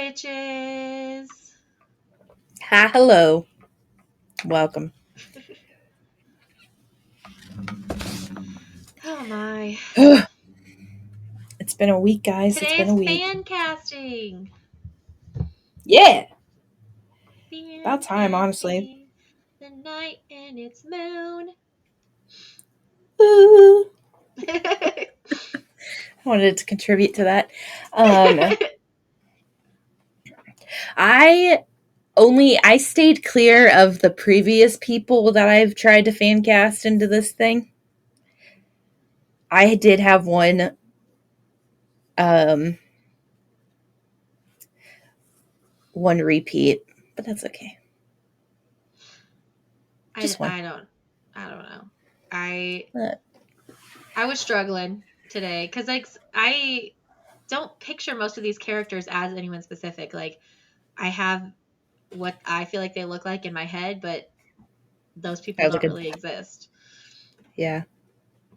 witches. Hi, hello. Welcome. Oh my. It's been a week, guys. It's been Today's a week. fan casting. Yeah. About Fan time, honestly. casting. The night and its moon. Ooh. I wanted to contribute to that. I I stayed clear of the previous people that I've tried to fan cast into this thing. I did have um one repeat, but that's okay. I, Just one. I don't I don't know. I Uh, I was struggling today because like I don't picture most of these characters as anyone specific. Like I have what I feel like they look like in my head, but those people that was a don't good. really exist. Yeah.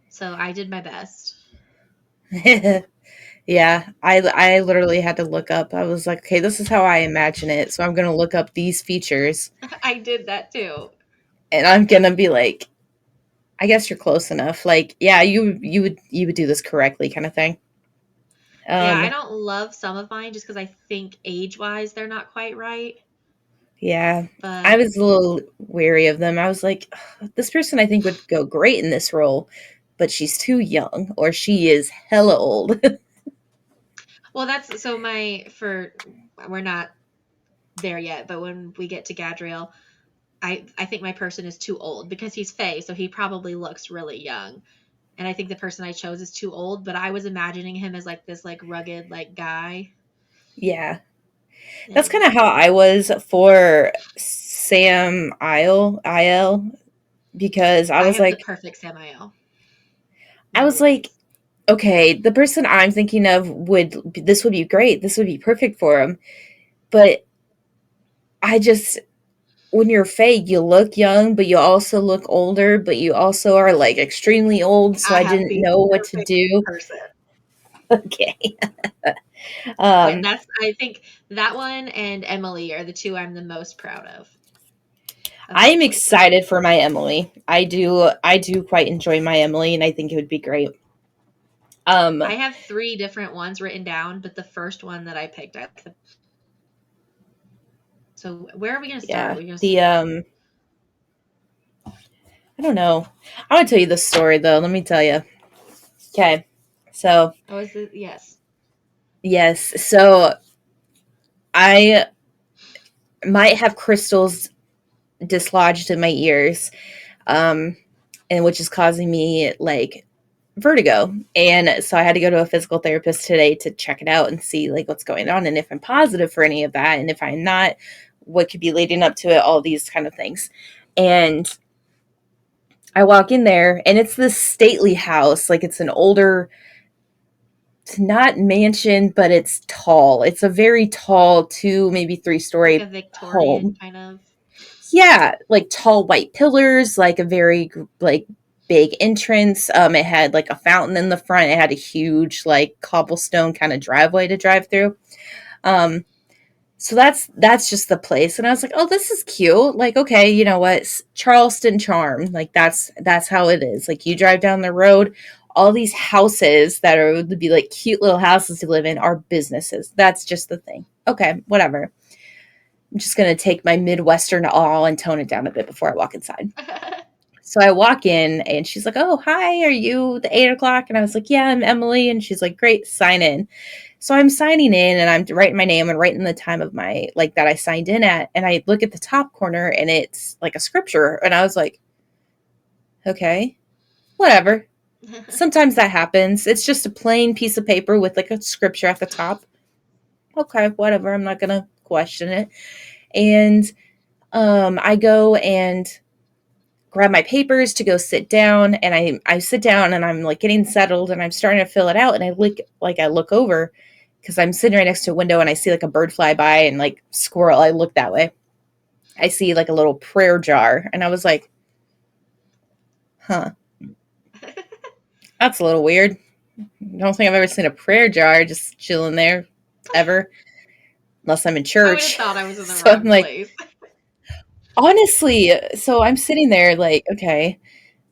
So I did my best. Yeah, I literally had to look up. I was like, okay, this is how I imagine it. So I'm gonna look up these features, I did that too. and I'm gonna be like, I guess you're close enough. Like, yeah, you would do this correctly, kind of thing. Yeah, I Um, don't love some of mine just because I think age wise they're not quite right. yeah, I But was a little weary of them. I was like, this person I think would go great in this role, but she's too young, or she is hella old. well, that's so my for we're not there yet, but when we get to Gadriel, I think my person is too old because he's Fey, so he probably looks really young. And I think the person I chose is too old, but I was imagining him as like this like rugged like guy. Yeah, that's And kind of how I was for Sam Il, because I have the perfect Samael. I No was like, worries. okay, the person I'm thinking of would be great. This would be perfect for him. But I just when you're fake, you look young, but you also look older, but you also are like extremely old. So I I have didn't the know what to perfect do. person. Okay. Yeah, um, that's I think that one and Emily are the two I'm the most proud of I my am choices. excited for my Emily. I do quite enjoy my Emily, and I think it would be great. Um, I have three different ones written down, but the first one that I picked, so where are we going to start? yeah. We're going to. The I don't know. I want to tell you the story though. Let me tell you. Okay. So Oh, is it? Yes. yes. So I might have crystals dislodged in my ears, um, and which is causing me like vertigo. And so I had to go to a physical therapist today to check it out and see like what's going on and if I'm positive for any of that, and if I'm not, what could be leading up to it, all these kind of things. And I walk in there, and it's this stately house, like it's an older, it's not mansion, but it's tall. It's a very tall, two, maybe three Like a story Victorian home. kind of. Yeah, like tall white pillars, like a very like big entrance. It had like a fountain in the front. It had a huge like cobblestone kind of driveway to drive through. Um, so that's just the place, and I was like, oh, this is cute. Like, okay, you know what, Charleston charm. Like that's how it is. Like you drive down the road, all these houses that are would be like cute little houses to live in are businesses. That's just the thing. Okay, whatever. I'm just gonna take my Midwestern awe and tone it down a bit before I walk inside. So I walk in, and she's like, "Oh, hi, are you the 8 o'clock?" And I was like, "Yeah, I'm Emily." And she's like, "Great, sign in." So I'm signing in, and I'm writing my name and writing the time of my like that I signed in at. And I look at the top corner, and it's like a scripture. And I was like, okay, whatever. Sometimes that happens. It's just a plain piece of paper with like a scripture at the top. Okay, whatever. I'm not gonna question it. And I go and grab my papers to go sit down, and I sit down, and I'm like getting settled, and I'm starting to fill it out, and I look over because I'm sitting right next to a window, and I see like a bird fly by, and like squirrel. I look that way. I see like a little prayer jar, and I was like, huh, that's a little weird. I don't think I've ever seen a prayer jar just chilling there ever. unless I'm in I would have church. thought I was in the So I'm wrong like, place. honestly, so I'm sitting there like, okay,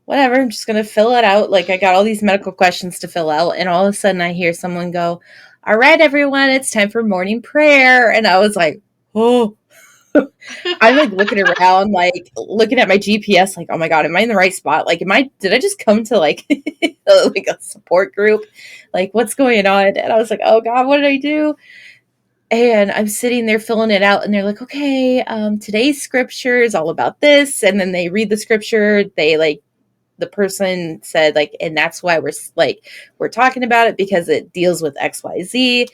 whatever, I'm just gonna fill it out. Like I got all these medical questions to fill out, and all of a sudden I hear someone go, "All right, everyone, it's time for morning prayer." And I was like, oh. I'm like looking around, like looking at my GPS, like, oh my god, am I in the right spot? Like, did I just come to like like a support group? Like, what's going on? And I was like, oh god, what did I do? And I'm sitting there filling it out, and they're like, okay, today's scripture is all about this. And then they read the scripture. They like, the person said, like, and that's why we're talking about it because it deals with XYZ.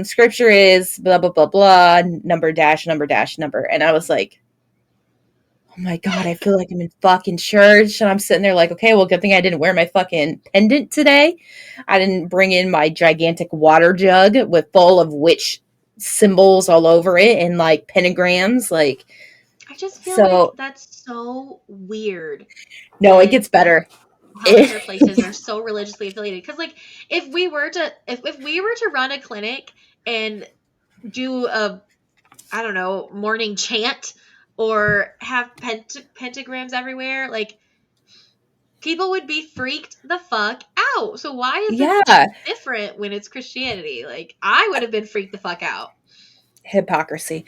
Scripture is blah, blah, blah, blah, number dash, number dash, number. And I was like, oh my God, I feel like I'm in fucking church. And I'm sitting there like, okay, well, good thing I didn't wear my fucking pendant today. I didn't bring in my gigantic water jug with full of witch symbols all over it and like pentagrams. Like, I just feel like so that's so weird no, it that gets better. healthcare places are so religiously affiliated. Because, like, if we were to run a clinic and do a, I don't know, morning chant or have pentagrams everywhere, like, people would be freaked the fuck out. So why is it Yeah, different when it's Christianity? Like, I would have been freaked the fuck out. hypocrisy.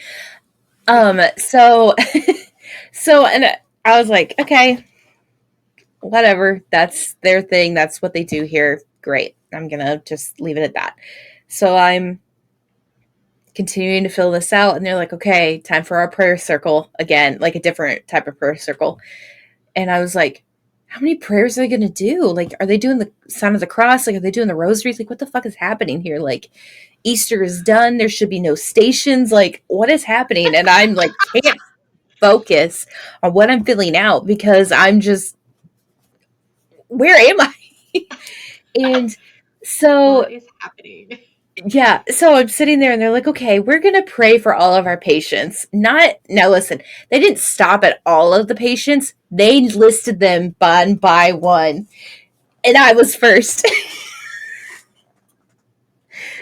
So, so, and I was like, okay, whatever. That's their thing. That's what they do here. Great. I'm gonna just leave it at that. So I'm continuing to fill this out, and they're like, okay, time for our prayer circle again, like a different type of prayer circle. And I was like, how many prayers are they gonna do? Like, are they doing the sign of the cross? Like, are they doing the rosaries? Like, what the fuck is happening here? Like, Easter is done. There should be no stations. Like, what is happening? And I'm like, can't focus on what I'm filling out because I'm just, where am I? And so What is happening? yeah, so I'm sitting there and they're like, okay, we're going to pray for all of our patients. Not, now listen, they didn't stop at all of the patients. They listed them one by one. And I was first.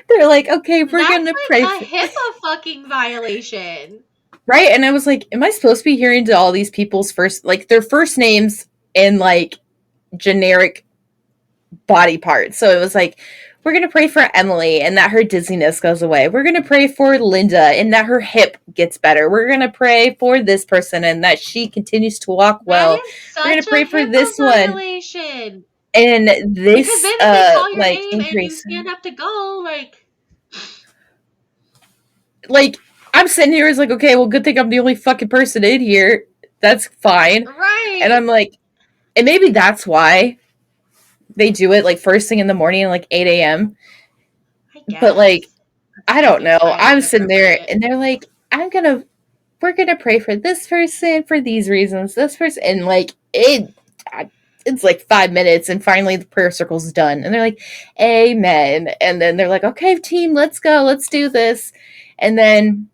They're like, okay, we're going That's to pray like for, a HIPAA fucking violation. right? And I was like, am I supposed to be hearing to all these people's first, like their first names and like generic body parts? So it was like, we're going to pray for Emily and that her dizziness goes away. We're going to pray for Linda and that her hip gets better. We're going to pray for this person and that she continues to walk That well. is We're going such to pray a for HIPAA this one violation. and Because this then if they call your like name and you increase. stand up to go, like, Like I'm sitting here as like, okay, well, good thing I'm the only fucking person in here. That's fine. And right, I'm like, and maybe that's why they do it like first thing in the morning, like 8 a.m. I But like, guess. I That don't seems know. highly I'm sitting there inappropriate. and they're like, we're gonna pray for this person for these reasons, this person, and like it's like 5 minutes, and finally the prayer circle's done, and they're like, "Amen," and then they're like, "Okay, team, let's go, let's do this," and then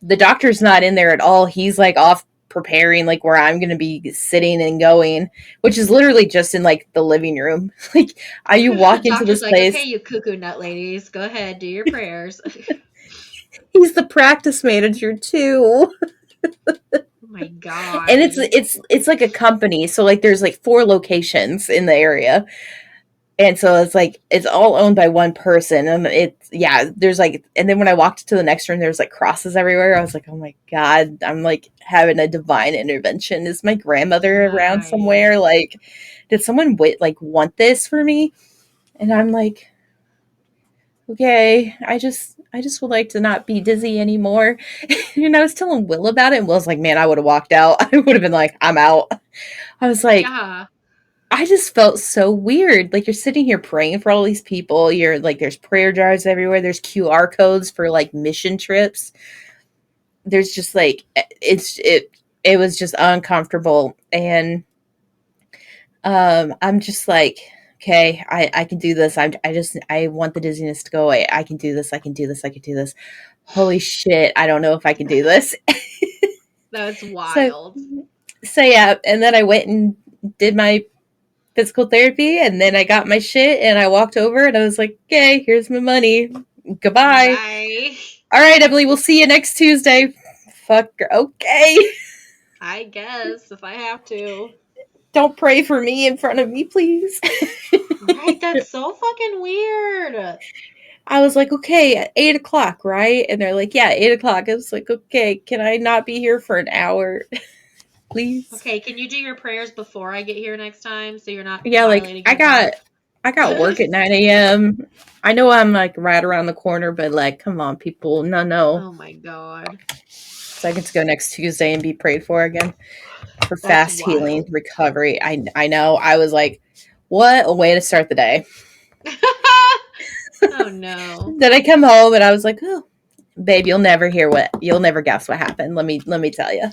the doctor's not in there at all. He's like off preparing like where I'm gonna be sitting and going, which is literally just in like the living room. Like, you walk into Doctor's this like, okay, place. you cuckoo nut ladies, go ahead, do your prayers. Oh He's the practice manager too. my And god. it's like a company, so like there's like 4 locations in the area, and so it's like it's all owned by one person, and it's, yeah, there's like, and then when I walked to the next room there's like crosses everywhere. I was like, oh my god, I'm like having a divine intervention. Is my grandmother around somewhere? Nice. Like, did someone like want this for me? And I'm like, okay, I just would like to not be dizzy anymore. And I was telling Will about it, and Will's like, man, I would have walked out. I would have been like, I'm out. I was like, Yeah. I just felt so weird. Like, you're sitting here praying for all these people. You're like, there's prayer jars everywhere. There's QR codes for like mission trips. There's just like, it was just uncomfortable. And I'm just like, okay, I can do this. I want the dizziness to go away. I can do this. I can do this. I can do this. Holy shit, I don't know if I can do this. That's So wild. so yeah, and then I went and did my physical therapy, and then I got my shit and I walked over and I was like, okay, here's my money. Goodbye. Bye. All right, Emily, we'll see you next Tuesday. Fuck. Okay. I guess if I have to. Don't pray for me in front of me, please. Right, that's so fucking weird. I was like, okay, at 8 o'clock, right? And they're like, yeah, 8 o'clock. I was like, okay, can I not be here for an hour, please? Okay, can you do your prayers before I get here next time so you're not Yeah, like violating I my got time? I got work at 9 a.m. I know I'm like right around the corner, but like, come on, people, no. Oh my god. So I get to go next Tuesday and be prayed for again for That's fast healing wild. recovery. I know. I was like, what a way to start the day. Oh no. Then I come home and I was like, oh, babe, you'll never guess what happened. Let me tell you.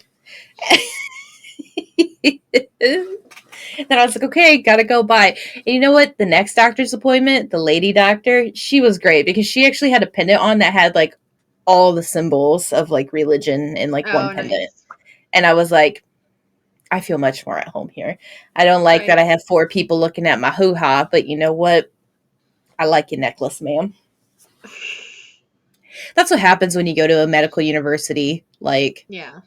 Then I was like, okay, gotta go by. And you know what? The next doctor's appointment, the lady doctor, she was great because she actually had a pendant on that had like all the symbols of like religion in like one Oh, pendant. nice. And I was like, I feel much more at home here. I don't like that I Right. have four people looking at my hoo ha, but you know what? I like your necklace, ma'am. That's what happens when you go to a medical university like Yeah.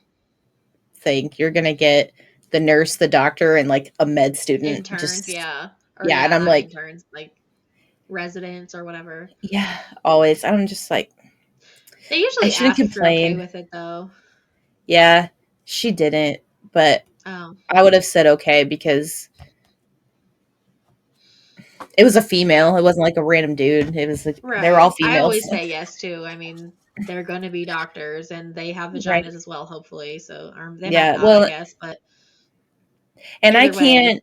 thing. You're gonna get the nurse, the doctor, and like a med student. Interns, Just yeah. Or yeah, and yeah, I'm not like, interns, like residents or whatever. yeah, always. I'm just like, They I usually shouldn't ask if you're okay complain. with it though. Yeah, she didn't, but Oh. I would have said okay because it was a female. It wasn't like a random dude. It was like they were all Right. I females, always say yes too. I mean, they're going to be doctors and they have right? vaginas as well, hopefully. So, or they might Yeah, not, I well, guess, but and I either way. can't.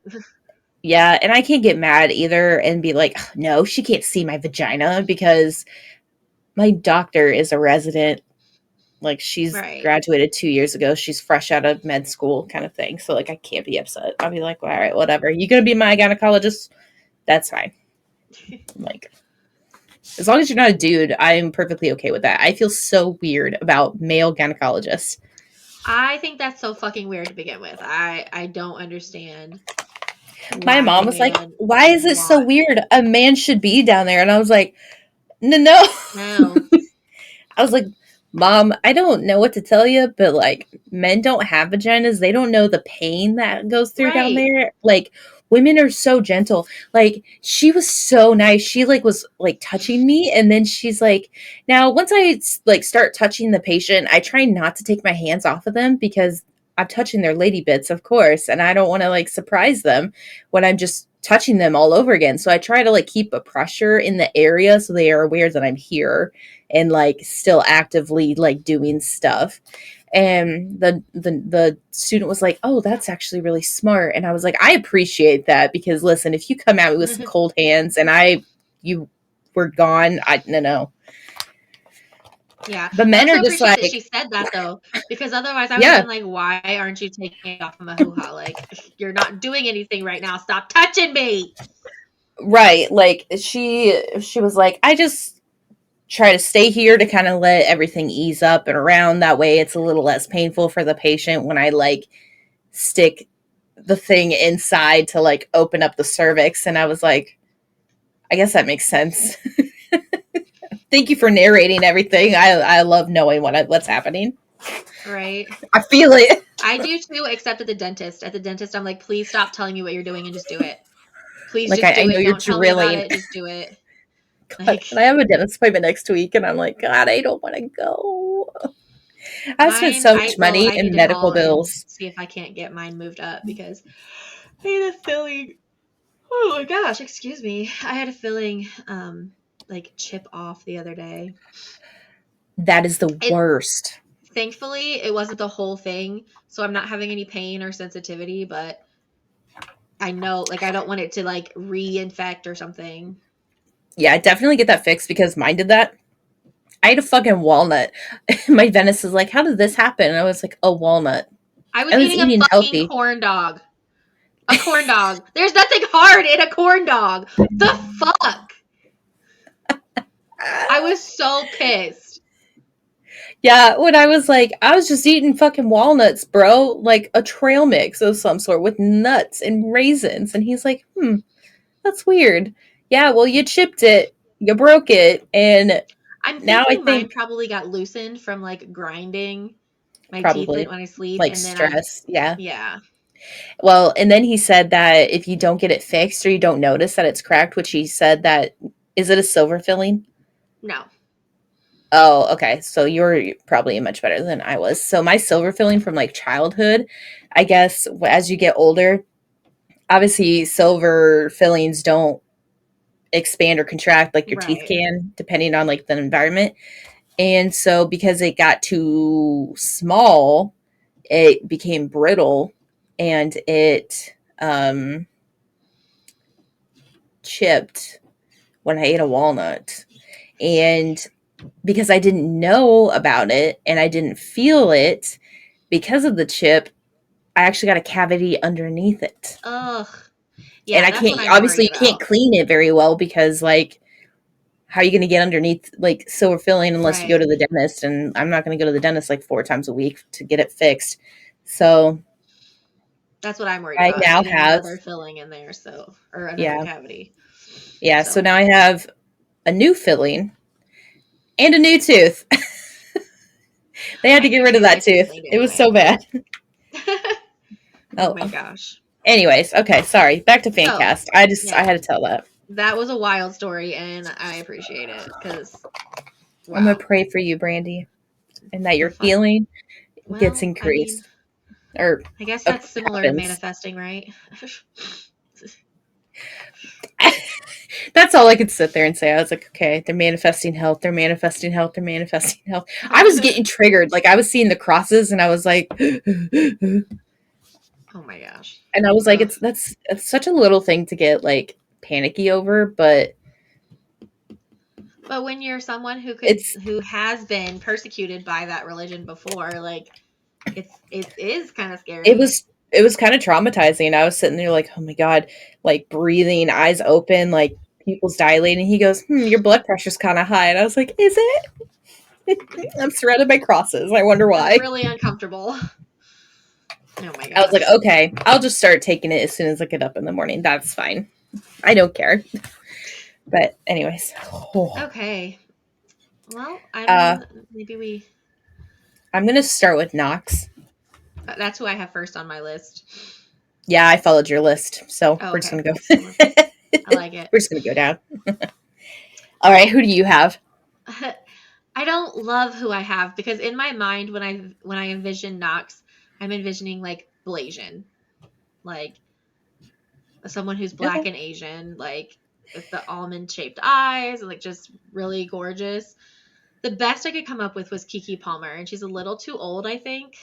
Yeah, and I can't get mad either and be like, no, she can't see my vagina because my doctor is a resident. Like she's Right. graduated 2 years ago. She's fresh out of med school, kind of thing. So like, I can't be upset. I'll be like, well, all right, whatever. You gonna be my gynecologist? That's fine. I'm like, as long as you're not a dude, I'm perfectly okay with that. I feel so weird about male gynecologists. I think that's so fucking weird to begin with. I don't understand My why mom a was like, man why would is it so want. weird? A man should be down there. And I was like, no, no. No. I was like, Mom, I don't know what to tell you, but like men don't have vaginas. They don't know the pain that goes through down Right. there. Like women are so gentle. Like she was so nice. She like was like touching me and then she's like, now once I like start touching the patient, I try not to take my hands off of them because I'm touching their lady bits, of course, and I don't want to like surprise them when I'm just touching them all over again. So I try to like keep a pressure in the area so they are aware that I'm here and like still actively like doing stuff. And the student was like, oh, that's actually really smart. And I was like, I appreciate that because listen, if you come at me with some cold hands and you were gone, I no. Yeah. But I men are also just appreciate that she like, said that though, because otherwise I would have yeah, been like, why aren't you taking it off of my hoo ha? Like, you're not doing anything right now. Stop touching me. right. Like she was like, I just try to stay here to kind of let everything ease up and around. That way it's a little less painful for the patient when I like stick the thing inside to like open up the cervix. And I was like, I guess that makes sense. Thank you for narrating everything. I love knowing what's happening. Right. I feel it. I do too, except at the dentist. At the dentist, I'm like, please stop telling me what you're doing and just do it. Please Like just I do know it. you're Don't tell me about drilling. it. Just do it. God, Like, and I have a dentist appointment next week, and I'm like, God, I don't want to go. I've spent mine, so much money I need in to medical call and bills. see if I can't get mine moved up because I had a filling. Oh my gosh, excuse me. I had a filling, like chip off the other day. That is the It worst. Thankfully it wasn't the whole thing, so I'm not having any pain or sensitivity, but I know like I don't want it to like reinfect or something. Yeah, I definitely get that fixed because mine did that. I ate a fucking walnut. My dentist is like, "How did this happen?" And I was like, "A walnut." I was I was eating a eating fucking healthy. corn dog. A corn dog. There's nothing hard in a corn dog. The fuck? I was so pissed. Yeah, when I was like, I was just eating fucking walnuts, bro, like a trail mix of some sort with nuts and raisins. And he's like, that's weird. Yeah, well, you chipped it, you broke it, and I'm Now I thinking mine think probably got loosened from like grinding my teeth probably when I sleep, like and then I'm stress. Yeah. yeah. Well, and then he said that if you don't get it fixed or you don't notice that it's cracked, which he said that is it a silver filling? No. Oh, okay. So you're probably much better than I was. So my silver filling from like childhood, I guess as you get older, obviously silver fillings don't expand or contract like your teeth Right. can, depending on like the environment. And so because it got too small, it became brittle and it chipped when I ate a walnut. And because I didn't know about it and I didn't feel it because of the chip, I actually got a cavity underneath it. Ugh. And Yeah, I that's can't what I'm obviously worried you can't about. clean it very well because like how are you going to get underneath like silver filling unless you go Right. to the dentist and I'm not going to go to the dentist like 4 times a week to get it fixed. So That's what I'm worried I about, is now getting have another filling in there, so, or another yeah. cavity. Yeah, so So, now I have a new filling and a new tooth. They had I to get need to rid of get my that teeth tooth. cleaned It was anyway. so bad. Oh Oh, my gosh. anyways, okay, sorry. Back to So, Fancast. I yeah, had to tell that. that was a wild story, and I appreciate it because, I'm gonna wow. pray for you, Brandy, and that Well, your fun. healing gets Well, I mean, increased or I guess that's similar to happens. manifesting, right? That's all I could sit there and say. I was like, okay, they're manifesting health. They're manifesting health. They're manifesting health. I was getting triggered. Like I was seeing the crosses, and I was like, and Oh my gosh. I was like, Ugh. it's such a little thing to get like panicky over, but But when you're someone it's who has been persecuted by that religion before, like it is kind of it scary. was it was kind of traumatizing. I was sitting there like, oh my god, like breathing, eyes open, like pupils dilating. He goes, your blood pressure's kind of high, and I was like, is it? I'm surrounded by crosses. I wonder That's why. really uncomfortable. Oh my I was like, gosh. okay, I'll just start taking it as soon as I get up in the morning. That's fine. I don't care. But anyways, Okay. Well, I uh, mean, maybe we. I'm gonna start with Knox. That's who I have first on my list. Yeah, I followed your list, so Oh, we're just okay. gonna go. Similar. I like it. We're just gonna go down. All right, who do you have? I don't love who I have because in my mind when I envision Knox, I'm envisioning like Blasian, like someone who's black Okay. and Asian, like with the almond shaped eyes, and like just really gorgeous. The best I could come up with was Kiki Palmer, and she's a little too old, I think.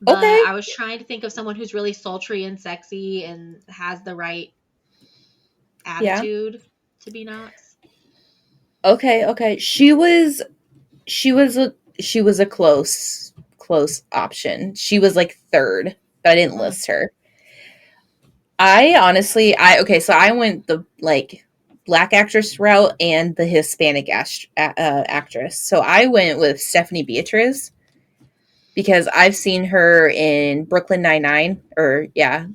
But Okay. I was trying to think of someone who's really sultry and sexy and has the right Yeah. attitude to be Knox. Okay. Okay. She was a close option. She was like third, but I didn't Mm. list her. I honestly, I okay, so I went the like black actress route and the Hispanic actress. So I went with Stephanie Beatriz because I've seen her in Brooklyn Nine-Nine, or yeah,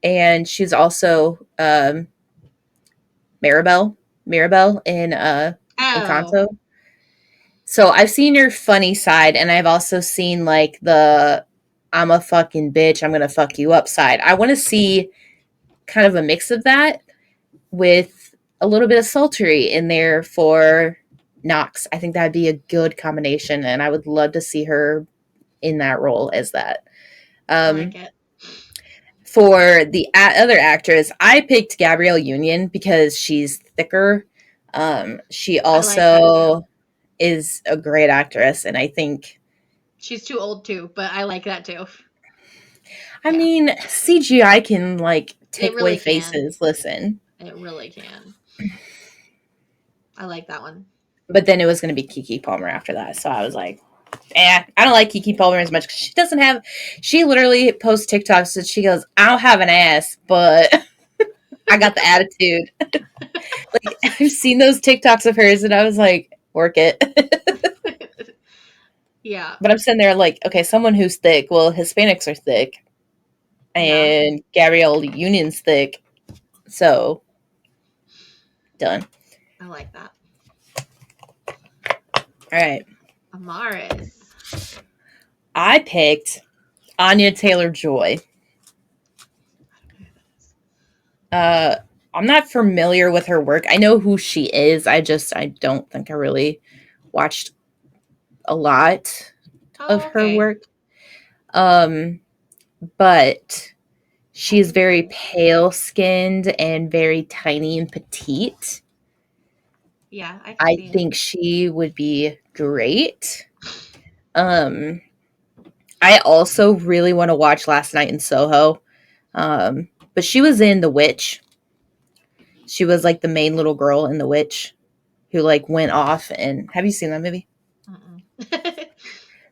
and she's also Maribel in Oh, Encanto. So I've seen your funny side, and I've also seen like the I'm a fucking bitch, I'm gonna fuck you up side. I want to see kind of a mix of that with a little bit of sultry in there for Knox. I think that'd be a good combination, and I would love to see her in that role as that. I like Um, it. for the other actress, I picked Gabrielle Union because she's thicker. She I like that too. also is a great actress, and I think, She's too old too, but I like that too. I Yeah, mean, CGI can like it take away really can. faces. Listen, It really can. I like that one. but then it was going to be Kiki Palmer after that, so I was like, I don't like Kiki Palmer as much because she doesn't have. She literally posts TikToks and she goes, "I don't have an ass, but I got the attitude." Like I've seen those TikToks of hers, and I was like, "Work it." Yeah, But I'm sitting there like, okay, someone who's thick. Well, Hispanics are thick, yeah, and Gabrielle Union's thick, so done. I like that. All right. Amaris. I picked Anya Taylor Joy. I don't know who that is. Uh, I'm not familiar with her work. I know who she is. I don't think I really watched a lot of Oh, her okay. work. Um, but I she's didn't very know. pale skinned and very tiny and petite. Yeah, I can I see it. think she would be great. Um, I also really want to watch Last Night in Soho. But she was in The Witch. She was like the main little girl in The Witch who like went off and have you seen that movie? Mm-mm.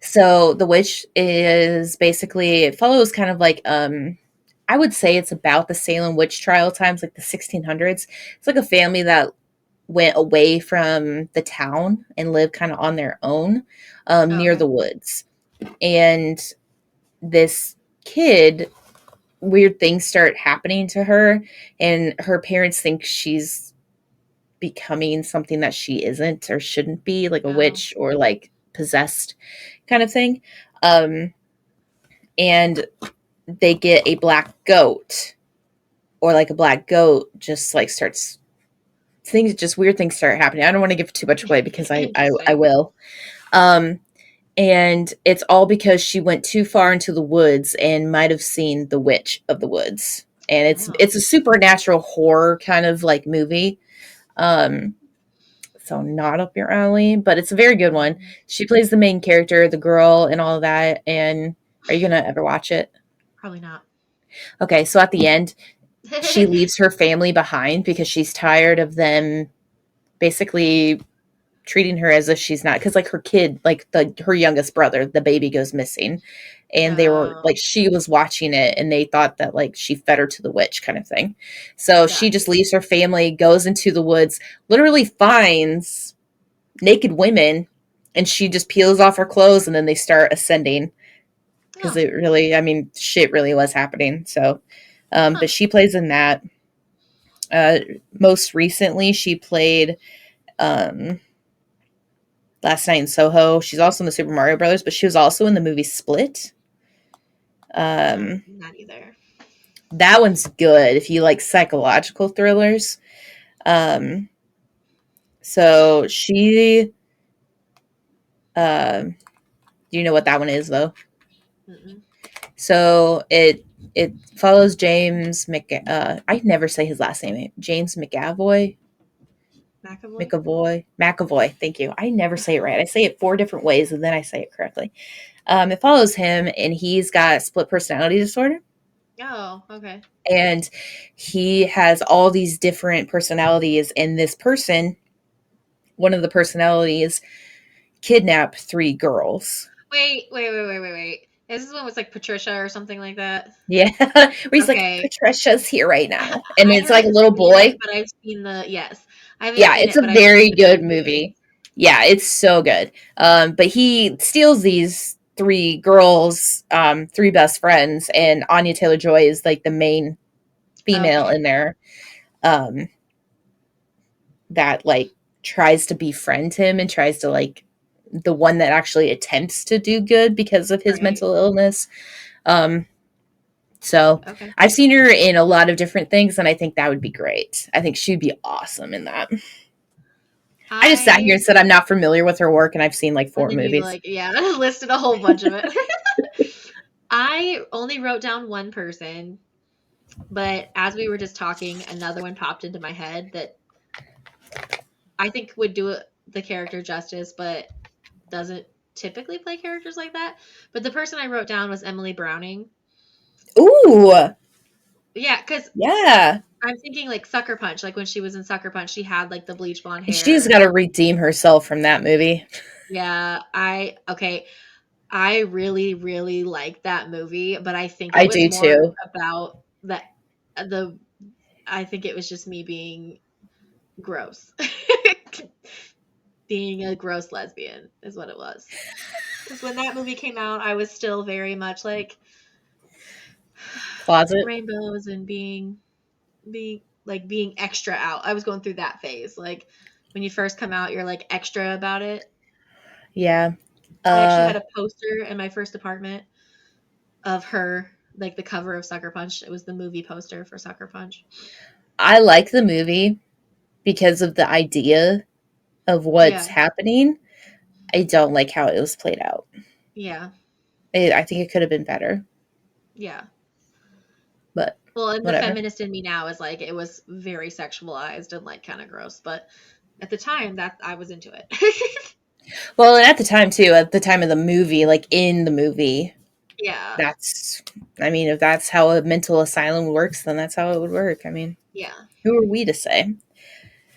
So The Witch is basically it follows kind of like I would say it's about the Salem witch trial times, like the 1600s. It's like a family that went away from the town and lived kind of on their own Oh, near okay. the woods. And this kid, weird things start happening to her, and her parents think she's becoming something that she isn't or shouldn't be, like a Oh, witch or like possessed kind of thing. Um, and they get a black goat, or like a black goat just like starts things, just weird things start happening. I don't want to give too much away because I interesting. will. Um, and it's all because she went too far into the woods and might have seen the witch of the woods. And Oh, it's a supernatural horror kind of like movie. Um, so not up your alley, but it's a very good one. mm, She plays the main character, the girl, and all of that. And are you gonna ever watch it? probably not. Okay, so at the end, she leaves her family behind because she's tired of them basically treating her as if she's not, because like her kid, like the her youngest brother, the baby goes missing, and they were like, Oh, she was watching it and they thought that like she fed her to the witch kind of thing. So she gotcha. just leaves her family, goes into the woods, literally finds naked women, and she just peels off her clothes and then they start ascending because Oh, it really, I mean, shit really was happening. So huh. but she plays in that. uh Most recently she played um Last Night in Soho. She's also in the Super Mario Brothers, but she was also in the movie Split. I haven't Um, seen that either. that one's good if you like psychological thrillers. Um, so she, do you know what that one is though? Mm-mm. So it follows James Mc. I never say his last name. James McAvoy. McAvoy? McAvoy. Thank you. I never say it right. I say it four different ways and then I say it correctly. It follows him, and he's got split personality disorder. Oh, okay. And he has all these different personalities, and this person, one of the personalities, kidnapped three girls. Wait. Is this one was like Patricia or something like that? Yeah. Where he's like, Okay. Patricia's here right now, and I it's like a haven't little seen it, boy. but I've seen the yes. I haven't Yeah, seen it's it, a but I've seen very the good previews. movie. Yeah, it's so good. But he steals these three girls, three best friends, and Anya Taylor Joy is like the main female Okay. in there. Um, that like tries to befriend him and tries to like the one that actually attempts to do good because of his Right. mental illness. Um, so Okay. I've seen her in a lot of different things, and I think that would be great. I think she'd be awesome in that. I just sat here I and said I'm not familiar with her work, and I've seen like and four then you movies. like yeah, listed a whole bunch of it. I only wrote down one person, but as we were just talking, another one popped into my head that I think would do the character justice, but doesn't typically play characters like that. But the person I wrote down was Emily Browning. Ooh, Yeah, because yeah. I'm thinking like Sucker Punch. Like when she was in Sucker Punch, she had like the bleach blonde She's hair. got to redeem herself from that movie. Yeah, okay. I really like that movie, but I think it I was do more too. about that the I think it was just me being gross. Being a gross lesbian is what it was. Because when that movie came out, I was still very much like Closet. rainbows and being extra out. I was going through that phase. Like when you first come out, you're like extra about it. Yeah. I actually Uh had a poster in my first apartment of her, like the cover of Sucker Punch. It was the movie poster for Sucker Punch. I like the movie because of the idea of what's Yeah, happening. I don't like how it was played out. yeah, I think it could have been better, yeah. but Well, and the whatever. feminist in me now is like it was very sexualized and like kind of gross, but at the time that I was into it. Well, and at the time too, at the time of the movie, like in the movie, Yeah, that's I mean, if that's how a mental asylum works, then that's how it would work. I mean, yeah. who are we to say?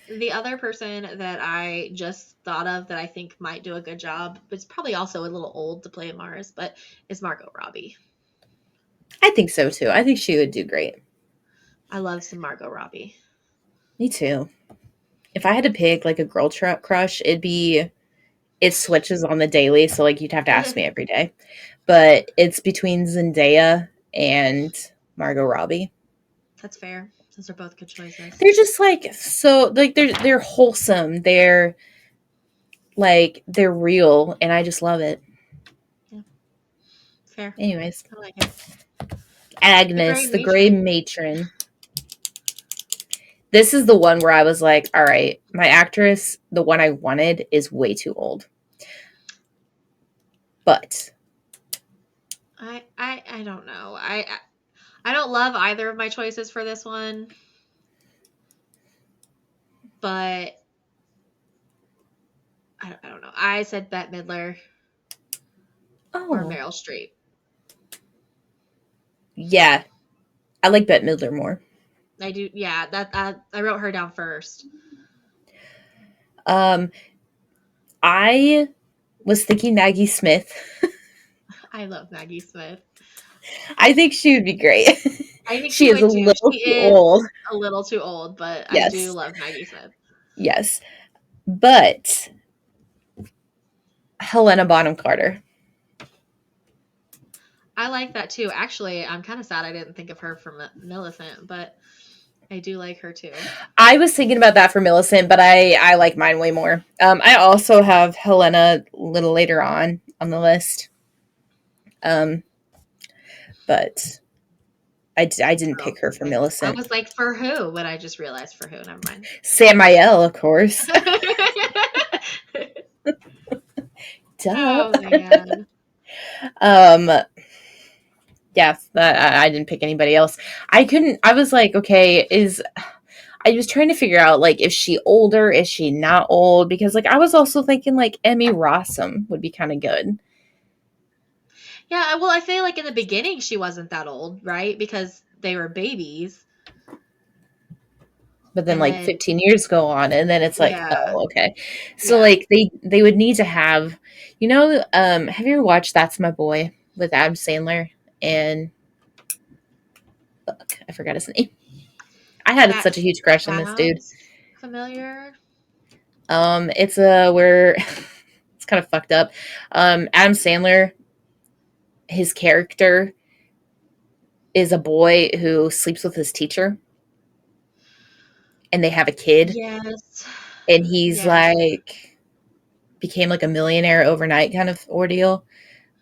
The other person that I just thought of that I think might do a good job, but it's probably also a little old to play Mars, but is Margot Robbie. I think so too. I think she would do great. I love some Margot Robbie. Me too. If I had to pick like a girl crush, it switches on the daily, so like you'd have to ask me every day. But it's between Zendaya and Margot Robbie. That's fair. Those are both good choices. They're just like so like they're wholesome. They're real and I just love it. Yeah, fair. Anyways, I like it. The Gray Agnes, the Gray Matron. Matron. This is the one where I was like, all right, my actress, the one I wanted, is way too old. But I don't know. I don't love either of my choices for this one, but I don't know. I said Bette Midler or oh, Meryl Streep. yeah, I like Bette Midler more. I do. Yeah, that I wrote her down first. Um, I was thinking Maggie Smith. I love Maggie Smith. I think she would be great. I think She she is a would too. little She too is old. a little too old, but I do Yes, love Maggie Smith. yes, but Helena Bonham Carter. I like that too. Actually, I'm kind of sad I didn't think of her for Millicent, but I do like her too. I was thinking about that for Millicent, but I like mine way more. I also have Helena a little later on the list. Um, but I didn't Oh, pick her for okay. I Millicent. was like, for who? But I just realized for who. Never mind. Samael, of course. Duh. Oh man. Um, yeah, I didn't pick anybody else. I couldn't. I was like, okay, is I was trying to figure out like, is she older? Is she not old? Because like I was also thinking like Emmy Rossum would be kind of good. Yeah, well, I feel like in the beginning she wasn't that old, right? Because they were babies. But then And like then 15 years go on and then it's like, yeah, oh, okay. So yeah. like they would need to have, have you ever watched That's My Boy with Adam Sandler and fuck, I forgot his name. I had That such a huge crush on this dude. sounds familiar. It's a where it's kind of fucked up. Adam Sandler, his character is a boy who sleeps with his teacher and they have a kid Yes. and he's Yes. like became like a millionaire overnight kind of ordeal.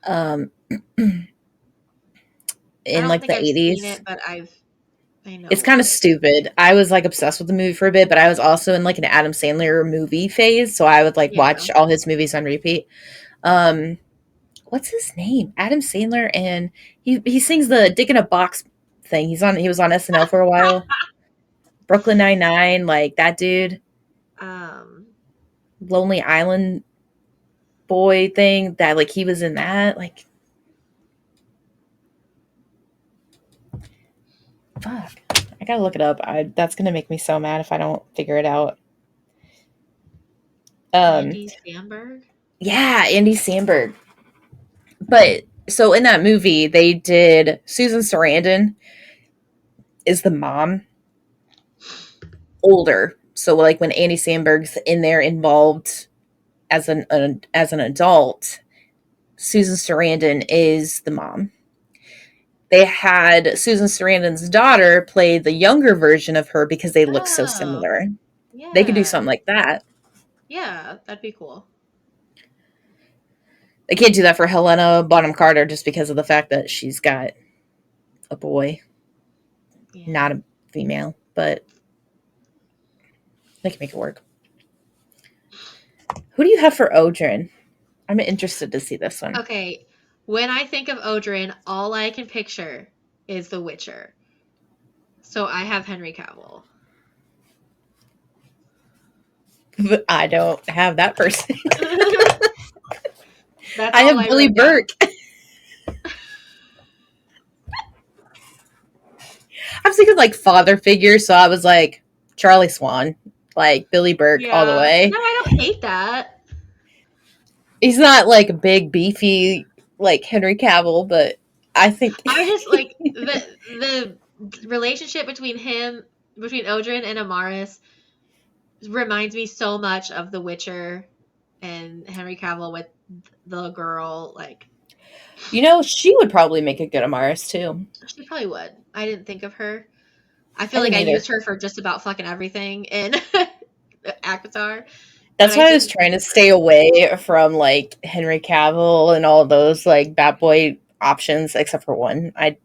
Um I in don't like think the I've seen 80s. it, but I It's know kind of of it. stupid. I was like obsessed with the movie for a bit, but I was also in like an Adam Sandler movie phase, so I would like Yeah. watch all his movies on repeat. Um what's his name? Adam Sandler and he sings the Dick in a Box thing. He was on SNL for a while. Brooklyn Nine-Nine, like that dude. Um, Lonely Island boy thing that like he was in that like fuck. I gotta look it up. That's gonna make me so mad if I don't figure it out. Um, Andy Samberg. yeah, Andy Samberg. But so in that movie, they did Susan Sarandon is the mom, older. So like when Andy Samberg's in there involved as an adult, Susan Sarandon is the mom. They had Susan Sarandon's daughter play the younger version of her because they look so Oh, similar. They could do yeah. something like that. Yeah, that'd be cool. I can't do that for Helena Bonham Carter just because of the fact that she's got a boy, Yeah. not a female, but they can make it work. Who do you have for Odrin? I'm interested to see this one. Okay. When I think of Odrin, all I can picture is The Witcher. So I have Henry Cavill. I don't have that person. That's I all have I Billy wrote down. Burke. I'm thinking like father figure, so I was like Charlie Swan, like Billy Burke all the Yeah. way. No, I don't hate that. He's not like a big beefy like Henry Cavill, but I think I just like the relationship between Odrin and Amaris reminds me so much of The Witcher and Henry Cavill with the girl. Like, she would probably make a good Amaris too. she probably would. I didn't think of her. I I feel like didn't I either. used her for just about fucking everything in Akatar, but That's I why I was didn't. trying to stay away from like Henry Cavill and all those like bad boy options, except for one. I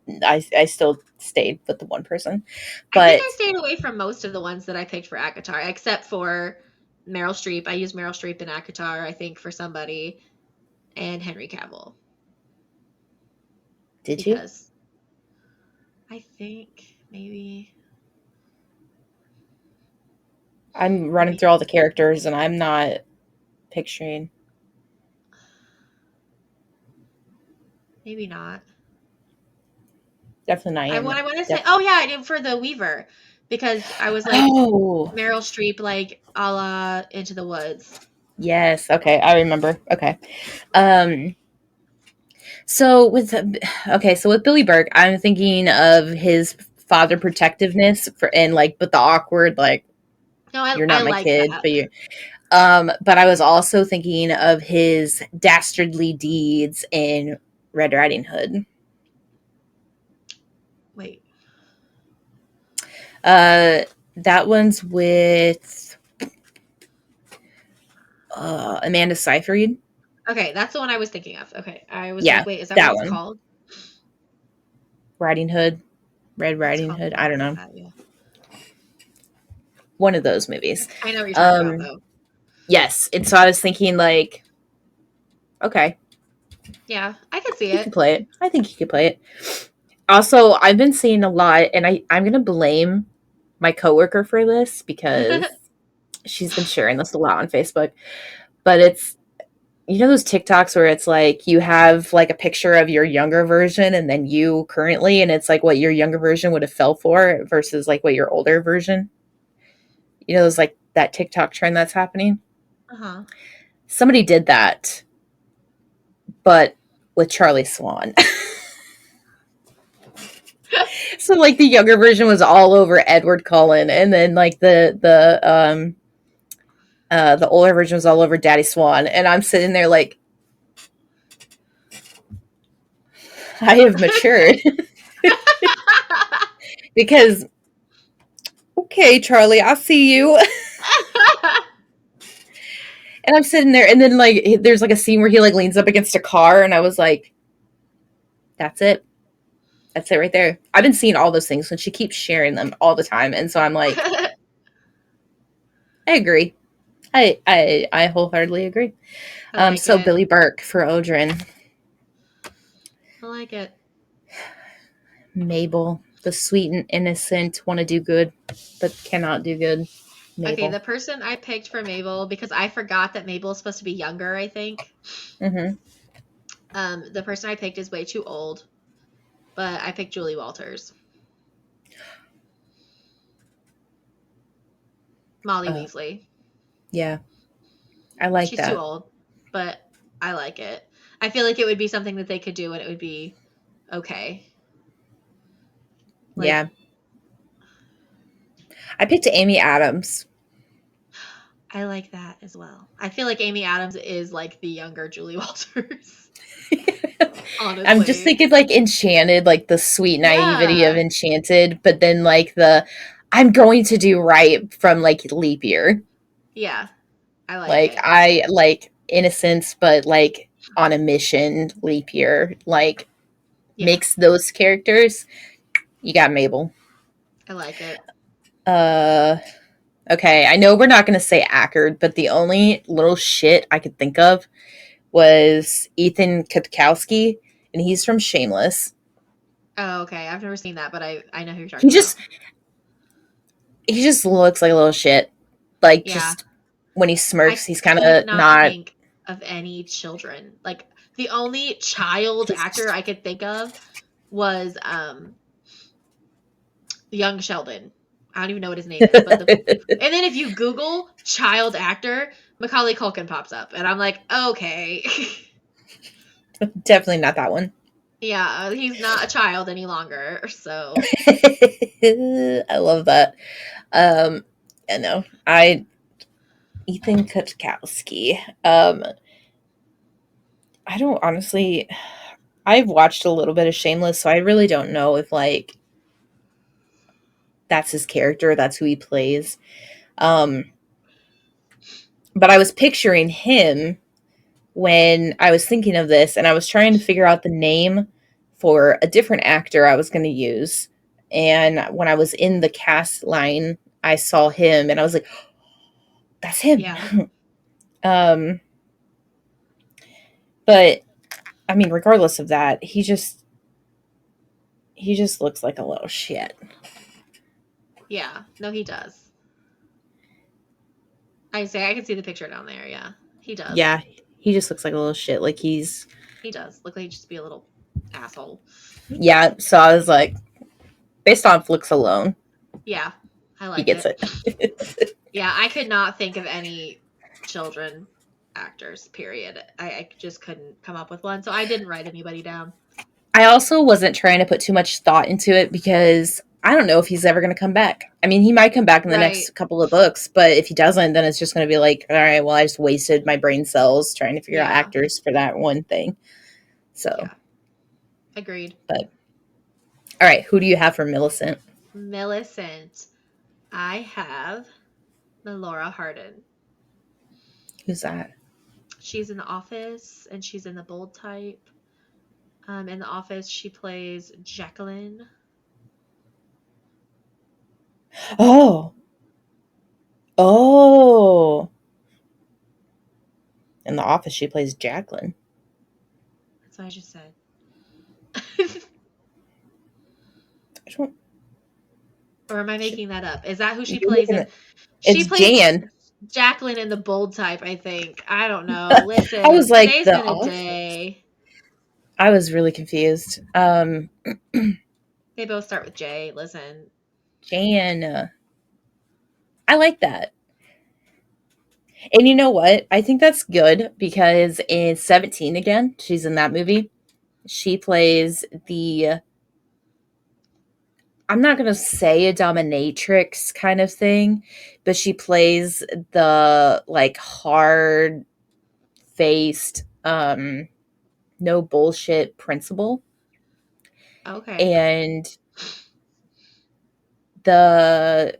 still stayed with the one person, I think I but stayed away from most of the ones that I picked for Akatar, except for Meryl Streep. I used Meryl Streep in Akatar, I think, for somebody, and Henry Cavill did you? because I think I'm running maybe through all the characters and I'm not picturing. maybe not. Definitely not I Ant what Man. I want to say. Def- Oh yeah, I did for the Weaver because I was like oh Meryl Streep, like a la Into the Woods. yes, okay, I remember. Okay, um, so with so with Billy Burke, I'm thinking of his father protectiveness for and like, but the awkward like No, you're I not my like kid, that. but you. But I was also thinking of his dastardly deeds in Red Riding Hood. Wait, Uh, that one's with Amanda Seyfried. okay, that's the one I was thinking of. Okay, I was like, Yeah, wait, is that what that it's one. called? Riding Hood, Red It's Riding called Hood. I don't something like know. that. Yeah, One of those movies. I know what you're talking about Um, though. yes. And so I was thinking, like, okay, Yeah, I could see he could it. play it. I think he could play it. Also, I've been seeing a lot, and I'm going to blame my coworker for this because she's been sharing this a lot on Facebook. But it's, those TikToks where it's like you have like a picture of your younger version and then you currently, and it's like what your younger version would have fell for versus like what your older version. There's like that TikTok trend that's happening. Uh huh. Somebody did that, but with Charlie Swan. So like the younger version was all over Edward Cullen, and then like the older version was all over Daddy Swan, and I'm sitting there like I have matured because okay, Charlie, I see you. And I'm sitting there, and then like there's like a scene where he like leans up against a car, and I was like, that's it. That's it right there. I've been seeing all those things, and she keeps sharing them all the time, and so I'm like, I agree. I wholeheartedly agree. I like So it. Billy Burke for Odrin, I like it. Mabel, the sweet and innocent, want to do good, but cannot do good. Okay, Mabel. the person I picked for Mabel because I forgot that Mabel is supposed to be younger. I think. Mm-hmm. The person I picked is way too old, but I picked Julie Walters, Molly Uh, Weasley. yeah, I like She's too that. old, but I like it. I feel like it would be something that they could do and it would be okay. Like, Yeah, I picked Amy Adams. I like that as well. I feel like Amy Adams is like the younger Julie Walters, I'm just honestly. thinking like Enchanted, like the sweet naivety of Yeah. Enchanted, but then like the I'm going to do right from like Leap Year. Yeah. I like Like it. I like innocence, but like on a mission, leap year, like Yeah, mix those characters. You got Mabel. I like it. Uh, okay, I know we're not going to say Ackard, but the only little shit I could think of was Ethan Kutkowski, and he's from Shameless. Oh, okay. I've never seen that, but I know who you're He talking about. just he just looks like a little shit. Like Yeah. just when he smirks, I he's kind could of not not. think of any children. Like the only child actor I could think of was young Sheldon. I don't even know what his name is, but the and then if you Google child actor, Macaulay Culkin pops up, and I'm like, okay, Definitely not that one. yeah, he's not a child any longer. So I love that. Um, I know. I Ethan Kutkowski. I don't honestly. I've watched a little bit of Shameless, so I really don't know if like that's his character, that's who he plays. Um, but I was picturing him when I was thinking of this, and I was trying to figure out the name for a different actor I was going to use. And when I was in the cast line, I saw him, and I was like, "That's him." yeah, um, but I mean, regardless of that, he just looks like a little shit. yeah, no, he does. I can see the picture down there. Yeah, he does. Yeah, he just looks like a little shit. Like he's He does look like he'd just be a little asshole. yeah. So I was like, based on looks alone, Yeah, I he like gets it. it. Yeah, I could not think of any children actors, period. I just couldn't come up with one. So I didn't write anybody down. I also wasn't trying to put too much thought into it because I don't know if he's ever going to come back. I mean, he might come back in the Right. next couple of books, but if he doesn't, then it's just going to be like, all right, well, I just wasted my brain cells trying to figure out Yeah. actors for that one thing. So, Yeah. Agreed. but all right, who do you have for Millicent? Millicent. I have Melora Hardin. Who's that? She's in the office and she's in the bold type. In the office, she plays Jacqueline. Oh, oh. In the office, she plays Jacqueline. That's what I just said. I don't, Or am I she, making that up? Is that who she you're plays making in? it. She It's plays Jan. Jacqueline in the bold type, I think. I don't know. I was Listen, like, today's the been a office. day. I was really confused. They both start with J. Listen. Jan. I like that. And you know what? I think that's good because in 17 again, she's in that movie. She plays the I'm not going to say a dominatrix kind of thing, but she plays the like hard-faced no bullshit principal. Okay. And the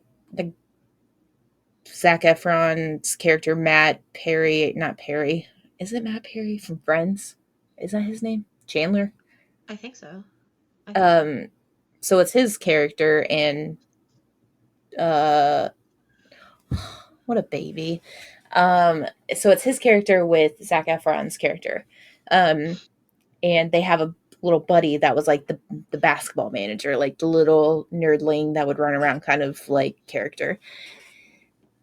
Zac Efron's character Matt Perry, not Perry. Is it Matt Perry from Friends? Is that his name? Chandler? I think so. I think so. Um, so it's his character, and uh, what a baby. So it's his character with Zac Efron's character, um, and they have a little buddy that was like the basketball manager, like the little nerdling that would run around, kind of like character.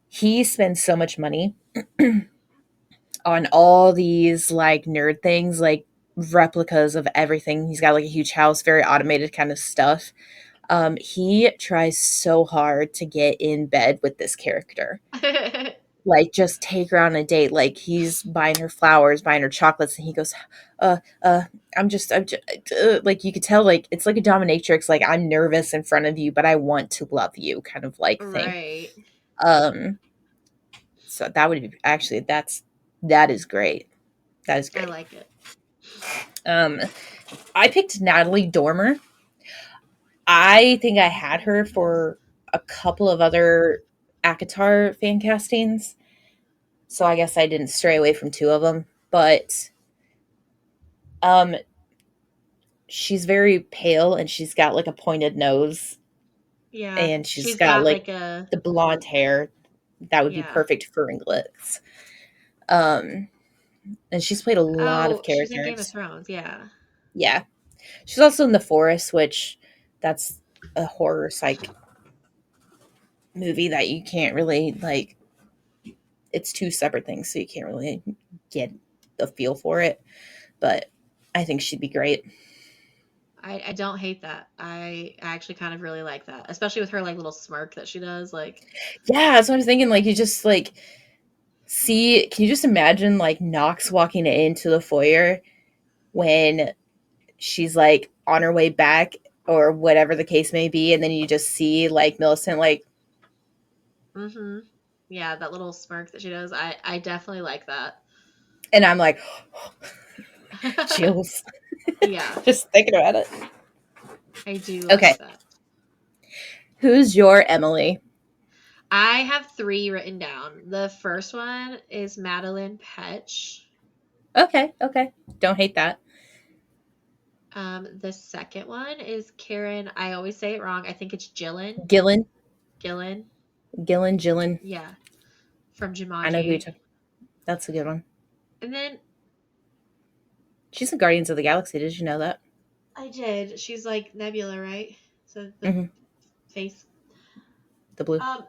He spends so much money on all these like nerd things, like replicas of everything. He's got like a huge house, very automated kind of stuff. He tries so hard to get in bed with this character. Like just take her on a date. Like he's buying her flowers, buying her chocolates, and he goes, uh, uh, I'm just like you could tell, like it's like a dominatrix. Like I'm nervous in front of you, but I want to love you, kind of like thing. Right. Um, so that would be actually that is great. That is I great. like it. Um, I picked Natalie Dormer. I think I had her for a couple of other ACOTAR fan castings, so I guess I didn't stray away from two of them. But Um, she's very pale and she's got like a pointed nose Yeah, and she's she's got got like like a the blonde hair that would be yeah. perfect for ringlets. Um, and she's played a lot of Oh, she's in Game of characters. Thrones. Yeah. Yeah, she's also in The Forest, which that's a horror psych movie that you can't really like. It's two separate things, so you can't really get the feel for it. But I think she'd be great. I don't hate that. I actually kind of really like that, especially with her like little smirk that she does. Like, Yeah, that's what I was thinking. Like you just like see. Can you just imagine like Knox walking into the foyer when she's like on her way back or whatever the case may be, and then you just see like Millicent like, mm-hmm. Yeah, that little smirk that she does. I definitely like that. and I'm like chills Yeah, just thinking about it. I do Okay, like that. who's your Emily? I have three written down. The first one is Madeline Petch. Okay, okay, don't hate that. The second one is Karen. I always say it wrong. I think it's Gillan. Gillen, Gillan. Gillen. Yeah, from I know who you're Jumanji. talking. That's a good one. And then She's in Guardians of the Galaxy. Did you know that? I did. She's like Nebula, right? So the Hmm. face. The blue. Um,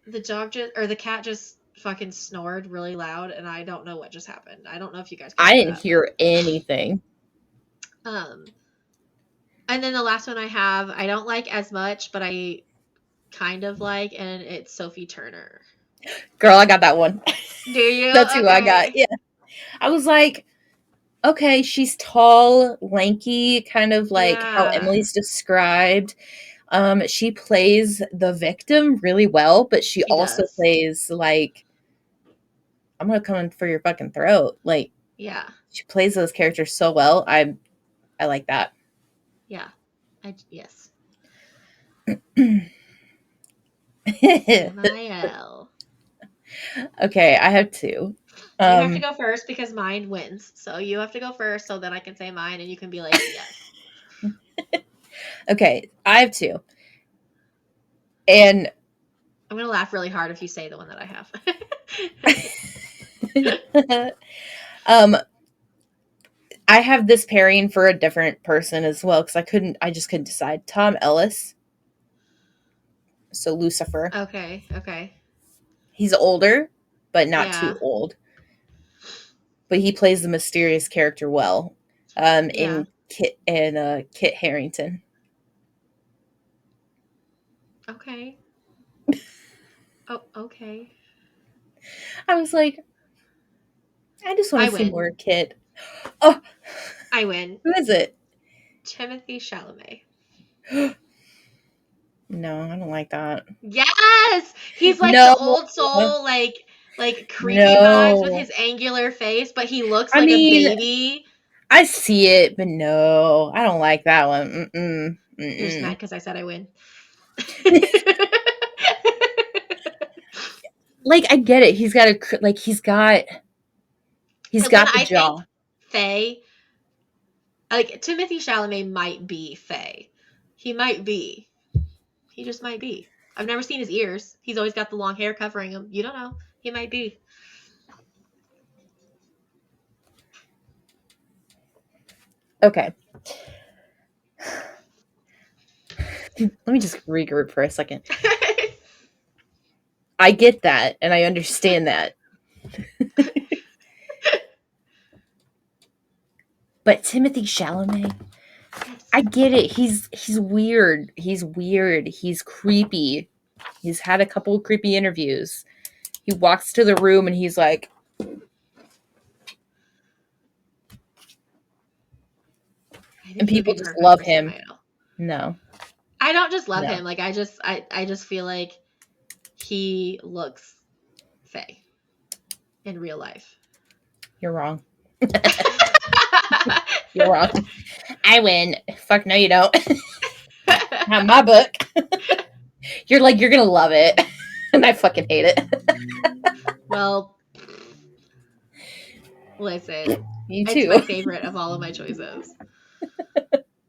the dog just or the cat just fucking snored really loud, and I don't know what just happened. I don't know if you guys could I hear didn't that, but hear anything. um, and then the last one I have, I don't like as much, but I kind of like, and it's Sophie Turner. Girl, I got that one. Do you? That's who I got. Okay. Yeah. I was like, okay, she's tall, lanky, kind of like how Yeah, Emily's described. She plays the victim really well, but she she also does. plays like, I'm gonna come in for your fucking throat. Like Yeah, she plays those characters so well. I like that. yeah. Yes. Okay, MIL. I have two. You have to Um, go first because mine wins. So you have to go first so then I can say mine and you can be like, yes. okay, I have two. And I'm going to laugh really hard if you say the one that I have. um I have this pairing for a different person as well because I just couldn't decide. Tom Ellis, so Lucifer. Okay, okay. He's older, but not too Yeah, old. But he plays the mysterious character well. yeah. In Kit Harrington. Okay. Oh, okay. I was like, I just want I to see win. more Kit. Oh, I win. who is it? Timothy Chalamet. No, I don't like that. Yes! He's like the No, old soul, like creepy vibes with no. his angular face, but he looks I like a mean, baby. I see it, but no, I don't like that one. Mm-mm, You're just mad mm-mm. because I said I win. Like I get it. He's And then got the I think jaw. Faye, like Timothy Chalamet might be Faye. He might be. He just might be. I've never seen his ears. He's always got the long hair covering him. You don't know. He might be. Okay. Let me just regroup for a second. I get that and I understand that. But Timothy Chalamet, Yes. I get it. He's weird. He's weird. He's creepy. He's had a couple of creepy interviews. He walks to the room and he's like, I and think he would people be just perfect love for him. Samael. No, I don't just love no, him. Like I just feel like he looks Faye in real life. you're wrong. You're wrong. I win. Fuck no, you don't. Not my book. You're like, you're gonna love it. And I fucking hate it. Well, listen. Me It's my too. favorite of all of my choices.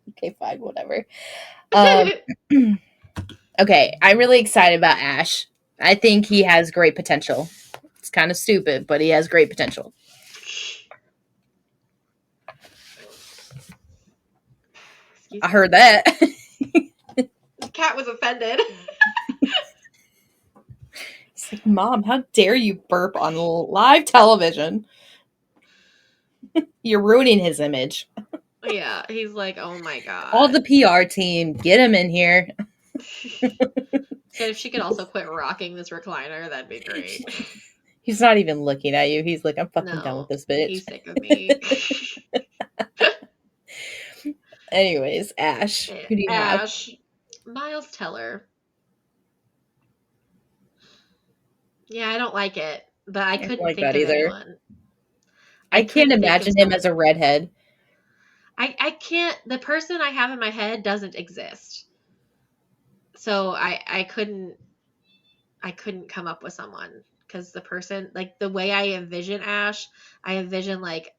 Okay, fine, whatever. Um, okay, I'm really excited about Ash. I think he has great potential. It's kind of stupid, but he has great potential. Excuse I me. heard that. The cat was offended. It's like, Mom, how dare you burp on live television? You're ruining his image. Yeah, he's like, oh my All god. the PR team, get him in here. And if she could also quit rocking this recliner, that'd be great. He's not even looking at you. He's like, I'm fucking done with No, this bitch. he's sick of me. Anyways, Ash, who do you have? Ash, Miles Teller. Yeah, I don't like it, but I I don't couldn't like think that of either. anyone. I I can't couldn't think of imagine him as someone. a redhead. I can't. The person I have in my head doesn't exist, so I couldn't come up with someone because the person, like the way I envision Ash, I envision like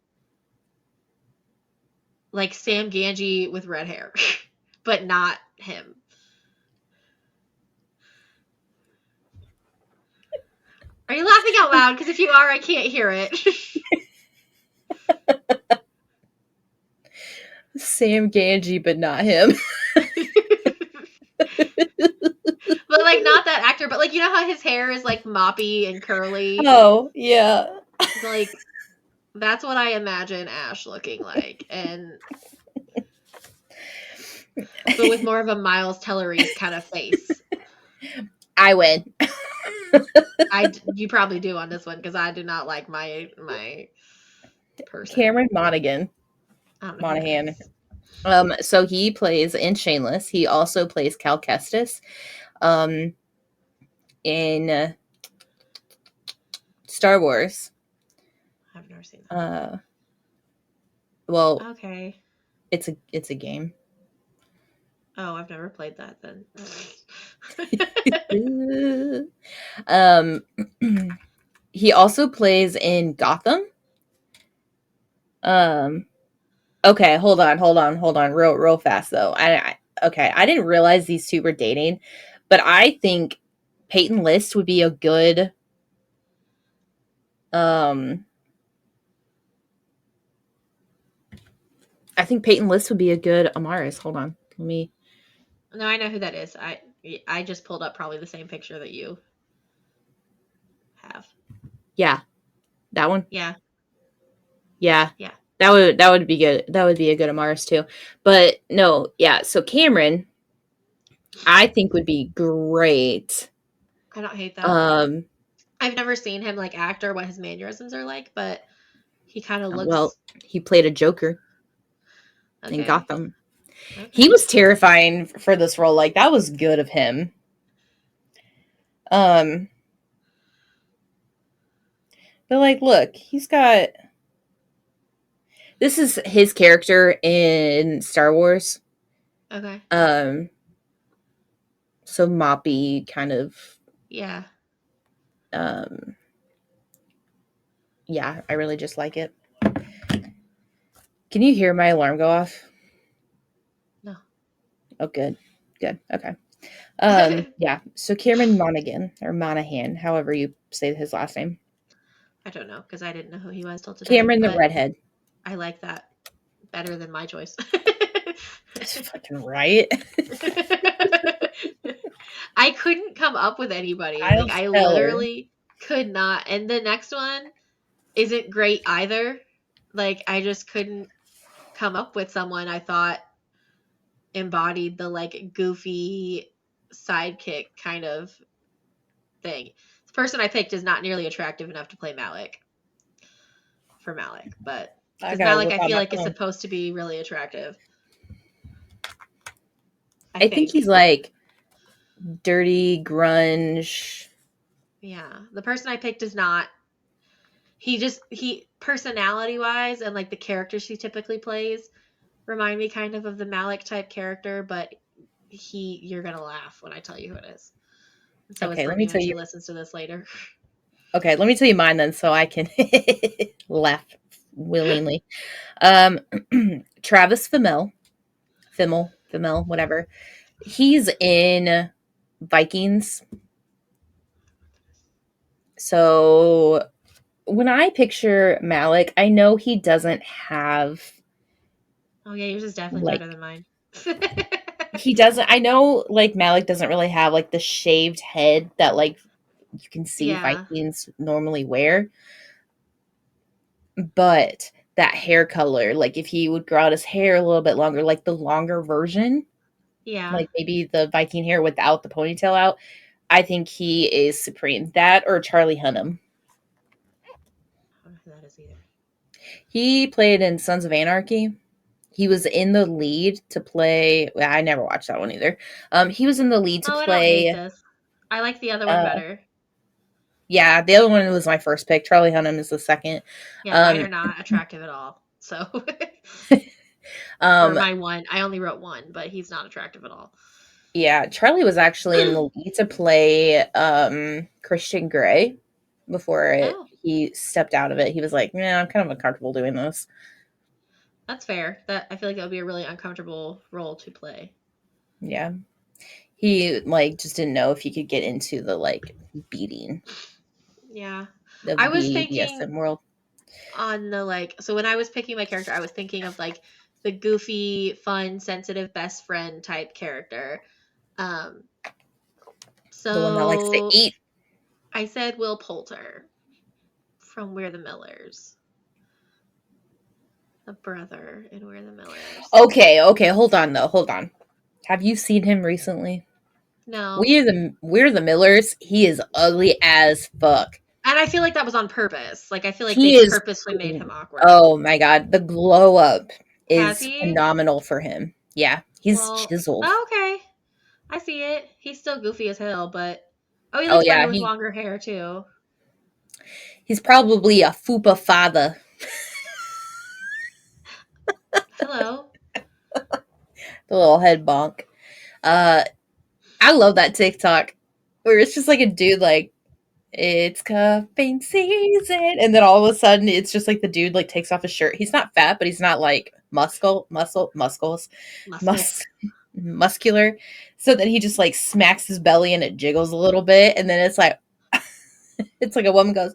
Sam Ganji with red hair, but not him. Are you laughing out loud? Because if you are, I can't hear it. Sam Ganji, but not him. But like not that actor, but like you know how his hair is like moppy and curly? Oh, yeah. Like that's what I imagine Ash looking like. And but with more of a Miles Tellery kind of face. I win. You probably do on this one because I do not like my person. Cameron Monaghan. I don't know who that Monahan. is. So he plays in Shameless. He also plays Cal Kestis. Um, in Star Wars. I've never seen Uh, well, that. Okay. it's a game. Oh, I've never played that then. um, he also plays in Gotham. Um, okay, hold on, real fast though. Okay, I didn't realize these two were dating, but I think Peyton List would be a good um I think Peyton List would be a good Amaris. Hold on. Let me No, I know who that is. I just pulled up probably the same picture that you have. Yeah, that one. Yeah. Yeah. Yeah. That would be good. That would be a good Amaris too. But no, yeah, so Cameron I think would be great. I don't hate that. Um I've never seen him like act or what his mannerisms are like, but he kind of well, looks he played a Joker in okay. Gotham. He Okay. was terrifying for this role. Like that was good of him. Um but like look, he's got this is his character in Star Wars. Okay. Um so moppy kind of Yeah. um yeah, I really just like it. Can you hear my alarm go off? No. Oh, good. Good. Okay. I Yeah. So Cameron Monaghan or Monahan, however you say his last name. don't know because I didn't know who he was till today, Cameron the but redhead. I like that better than my choice. It's fucking right. I couldn't come up with anybody. Like Miles I Teller. literally could not. And the next one isn't great either. Like I just couldn't come up with someone I thought embodied the like goofy sidekick kind of thing. The person I picked is not nearly attractive enough to play Malik for Malik, but I because gotta Malik whip I out feel my like is phone. supposed to be really attractive. I I think he's think. like dirty grunge. Yeah. The person I picked is not. He personality wise and like the characters he typically plays remind me kind of the Malik type character, but you're gonna laugh when I tell you who it is. And so is Okay, let me Brittany when tell she you. listens to this later. Okay, let me tell you mine then, so I can laugh willingly. Um, Travis Fimmel, whatever. He's in Vikings. So when I picture Malik, I know he doesn't have Oh yeah, yours is definitely better like than mine. he doesn't I know like Malik doesn't really have like the shaved head that like you can see Yeah, Vikings normally wear, but that hair color, like if he would grow out his hair a little bit longer, like the longer version, yeah. like maybe the Viking hair without the ponytail out, I think he is supreme. That or Charlie Hunnam. I don't know who that is either. He played in Sons of Anarchy. He was in the lead to play. Well, I never watched that one either. He was in the lead to Oh, I don't hate play. this. I like the other one Uh, better. yeah, the other one was my first pick. Charlie Hunnam is the second. Yeah, mine Um, are not attractive at all. So, or um, my one, I only wrote one, but he's not attractive at all. yeah, Charlie was actually in the lead to play Christian Grey before Oh, he stepped out of it. He was like, "Yeah, I'm kind of uncomfortable doing this." that's fair. That I feel like that would be a really uncomfortable role to play. Yeah, he like just didn't know if he could get into the like beating Yeah. of the I was thinking BDSM world. on the like so when I was picking my character, I was thinking of like the goofy, fun, sensitive best friend type character. Um The one that likes to so eat. I said Will Poulter from We're the Millers. The brother in We're the Millers. Okay, hold on though, hold on. Have you seen him recently? No. We're the Millers. He is ugly as fuck. And I feel like that was on purpose. Like I feel like they He is. purposely made him awkward. Oh my god, the glow up Has is he? phenomenal for him. Yeah, he's Well, chiseled. oh, okay. I see it. He's still goofy as hell, but oh, he Oh looks better yeah, with longer hair too. he's probably a fupa father. Hello. The little head bonk. Uh, I love that TikTok where it's just like a dude like it's cuffing season, and then all of a sudden it's just like the dude like takes off his shirt. He's not fat, but he's not like Muscle. muscular. So then he just like smacks his belly and it jiggles a little bit, and then it's like it's like a woman goes,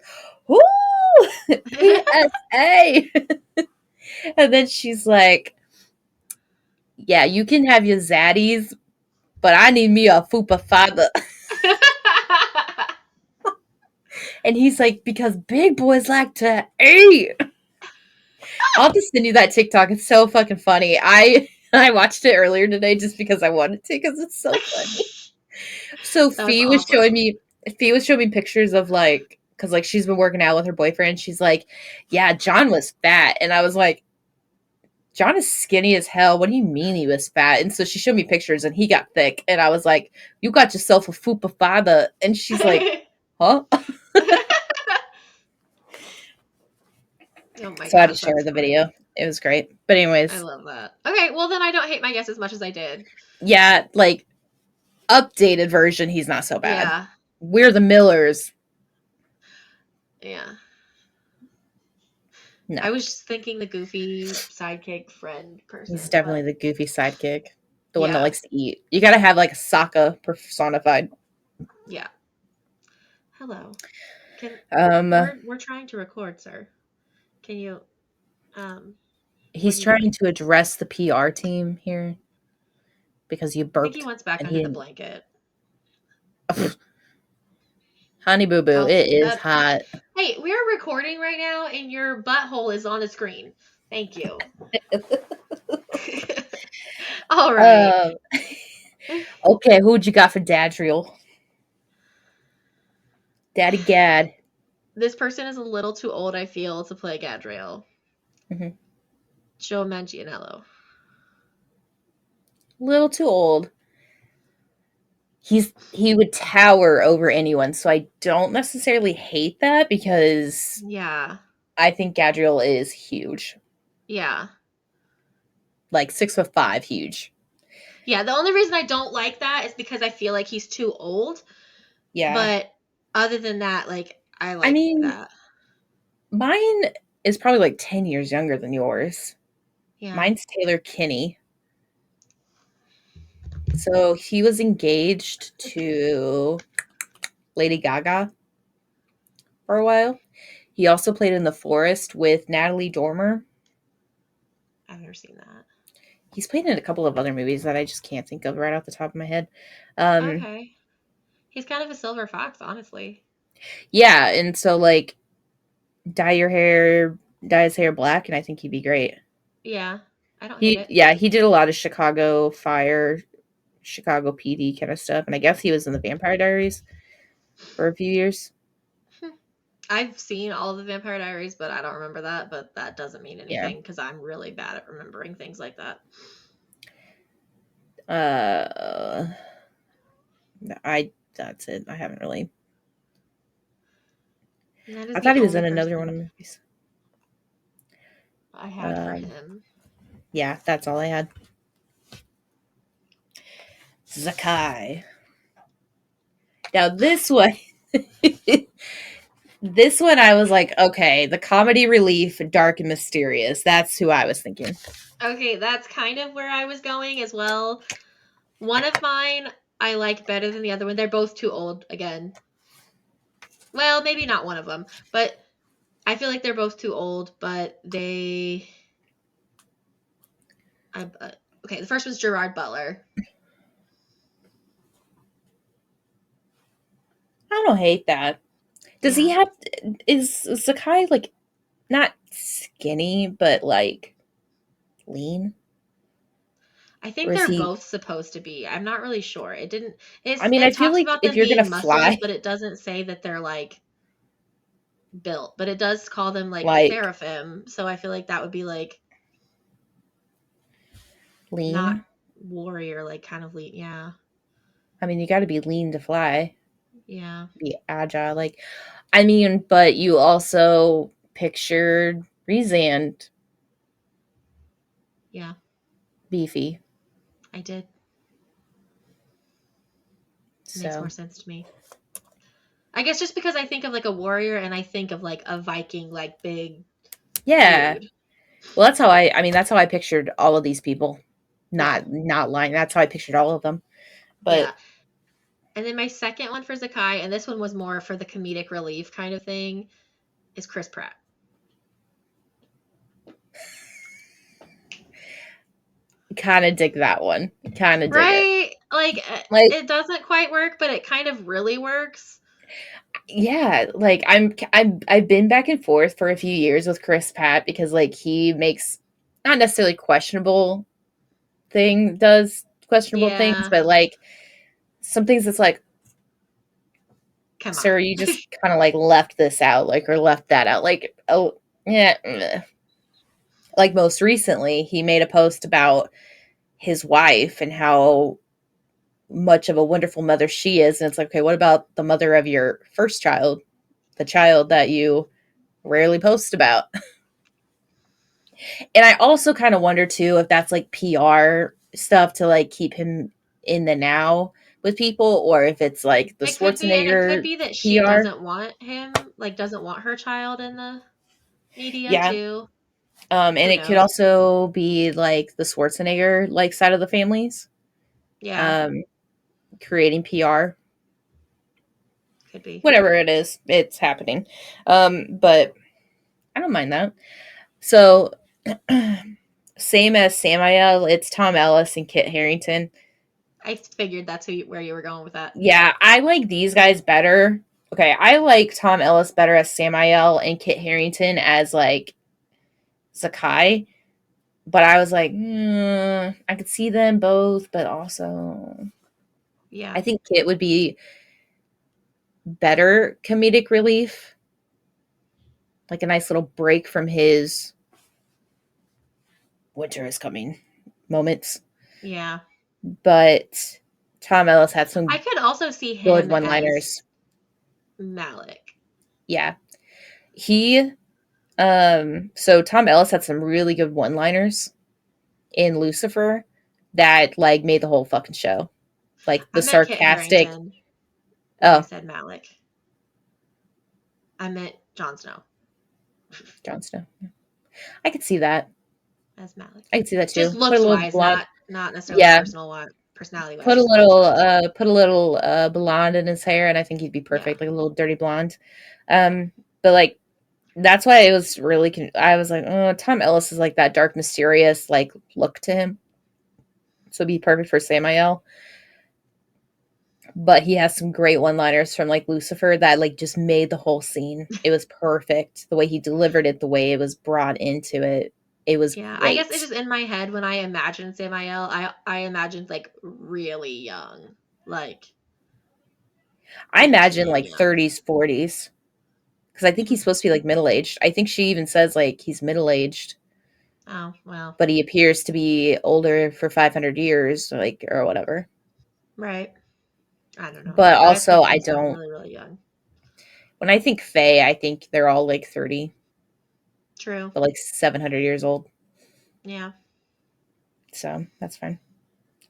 "Woo, PSA," and then she's like, "Yeah, you can have your zaddies, but I need me a fupa father." And he's like, "Because big boys like to eat." I'll have to send you that TikTok. It's so fucking funny. I watched it earlier today just because I wanted to because it's so funny. So That's awesome. Fee was showing me pictures of like because like she's been working out with her boyfriend. She's like, yeah, John was fat, and I was like, John is skinny as hell. What do you mean he was fat? And so she showed me pictures, and he got thick, and I was like, you got yourself a fupa father, and she's like, huh? Oh my So I had to gosh, share that's the funny. video. It was great. But I anyways, love that. Okay, well then I don't hate my guess as much as I did. yeah, like updated version, he's not so bad. Yeah. We're the Millers. Yeah. No, I was just thinking the goofy sidekick friend he's person, definitely but the goofy sidekick, the one that yeah. likes to eat. You got to have like Sokka personified. Yeah. Hello. Can Um, we're trying to record, sir. Can you what he's are you doing? trying to address the PR team here because you I think he burped wants back and under he the didn't. blanket. Honey boo boo, Oh, it is that hot. hey, we're recording right now and your butthole is on the screen. Thank you. All right. Um, okay, who'd you got for Dadriel? Daddy Gad. This person is a little too old, I feel, to play Gadriel. Mhm. Joe Manganiello. Little too old. He would tower over anyone, so I don't necessarily hate that because Yeah. I think Gadriel is huge, Yeah. like 6'5", huge. Yeah. The only reason I don't like that is because I feel like he's too old. Yeah, But other than that, like I I like mean, that. mine. is probably like 10 years younger than yours. Yeah, Mine's Taylor Kinney. So he was engaged to Lady Gaga for a while. He also played in The Forest with Natalie Dormer. I've never seen that. He's played in a couple of other movies that I just can't think of right off the top of my head. Um, Okay. He's kind of a silver fox, honestly. yeah, and so like dye your hair, dye his hair black, and I think he'd be great. Yeah, I don't hate He it. yeah, he did a lot of Chicago Fire, Chicago PD kind of stuff, and I guess he was in the Vampire Diaries for a few years. I've seen all of the Vampire Diaries, but I don't remember that. But that doesn't mean Yeah. anything because I'm really bad at remembering things like that. Uh, I that's it. I haven't really. And that is I the thought he was only in another one of person the movies. I had for Um, him. yeah, that's all I had. Zakai. Now this one, this one I was like, okay, the comedy relief, dark and mysterious. That's who I was thinking. Okay, that's kind of where I was going as well. One of mine I like better than the other one. They're both too old again. Well, maybe not one of them, but I feel like they're both too old, but they. Okay, the first was Gerard Butler. I don't hate that. Does he Yeah. have? Is Zakai like not skinny, but like lean, I or think is they're he? both supposed to be. I'm not really sure. It didn't I it's mean, I it feel talks like about if them you're gonna being fly, muscled, but it doesn't say that they're like built. But it does call them like like seraphim. So I feel like that would be like not lean. warrior, like kind of yeah. I mean, you got to be lean to fly, Yeah. be agile. Like, I mean, but you also pictured Rezand Yeah. beefy. I did. It makes more So sense to me. I guess just because I think of like a warrior and I think of like a Viking, like big yeah. dude. Well, that's how I. I mean, that's how I pictured all of these people. Yeah. Not lying. That's how I pictured all of them. Yeah. But And then my second one for Zakai, and this one was more for the comedic relief kind of thing, is Chris Pratt. kind of dig that one. Kind of dig it. Right? Like Like, it doesn't quite work, but it kind of really works. yeah, like I've been back and forth for a few years with Chris Pratt because like he makes not necessarily questionable things, Yeah. but like some things that's like, Come on. sir, you just kind of like left this out, like or left that out, like oh yeah. Like most recently, he made a post about his wife and how much of a wonderful mother she is, and it's like, okay, what about the mother of your first child, the child that you rarely post about? And I also kind of wonder too if that's like PR stuff to like keep him in the now with people, or if it's like the It could be, and it could Schwarzenegger be that she PR. doesn't want him, like doesn't want her child in the media Yeah. too. And Who it could knows? also be like the Schwarzenegger like side of the families, Yeah, um, creating PR. could be. Whatever it is, it's happening. But I don't mind that. So same as Samael, it's Tom Ellis and Kit Harington. I figured that's where you were going with that. Yeah, I like these guys better. Okay, I like Tom Ellis better as Samael and Kit Harington as like Zakai. But I was like, I could see them both, but also Yeah, I think Kit would be better comedic relief, like a nice little break from his winter is coming moments. yeah. But Tom Ellis had I some could also see good him one as liners. Malik. Yeah. He so Tom Ellis had some really good one liners in Lucifer that like made the whole fucking show. Like I the meant Kit sarcastic. Harrington when I Oh, said Malik. I meant Jon Snow. Jon Snow. I could see that. as Malik. I could see that Just too. Put a looks little wise, blonde. not necessarily Yeah, personality wise. Just put a little blonde in his hair, and I think he'd be yeah, perfect, like a little dirty blonde. But like that's why it was really. I was like, oh, Tom Ellis is like that dark, mysterious like look to him, so it'd be perfect for Samael. But he has some great one-liners from like Lucifer that like just made the whole scene. It was perfect. The way he delivered it, the way it was brought into it. It was yeah. I guess it's great. just in my head when I imagined Samael, I imagined like really young, I like imagine too like young. 30s, 40s because I think he's supposed to be like middle-aged. I think she even says like he's middle-aged, Oh well, but he appears to be older for 500 years like or whatever. right. I don't know. But I was also I picturing someone don't really really young. when I think Fae, I think they're all like 30, True. but like 700 years old. Yeah. So, that's fine.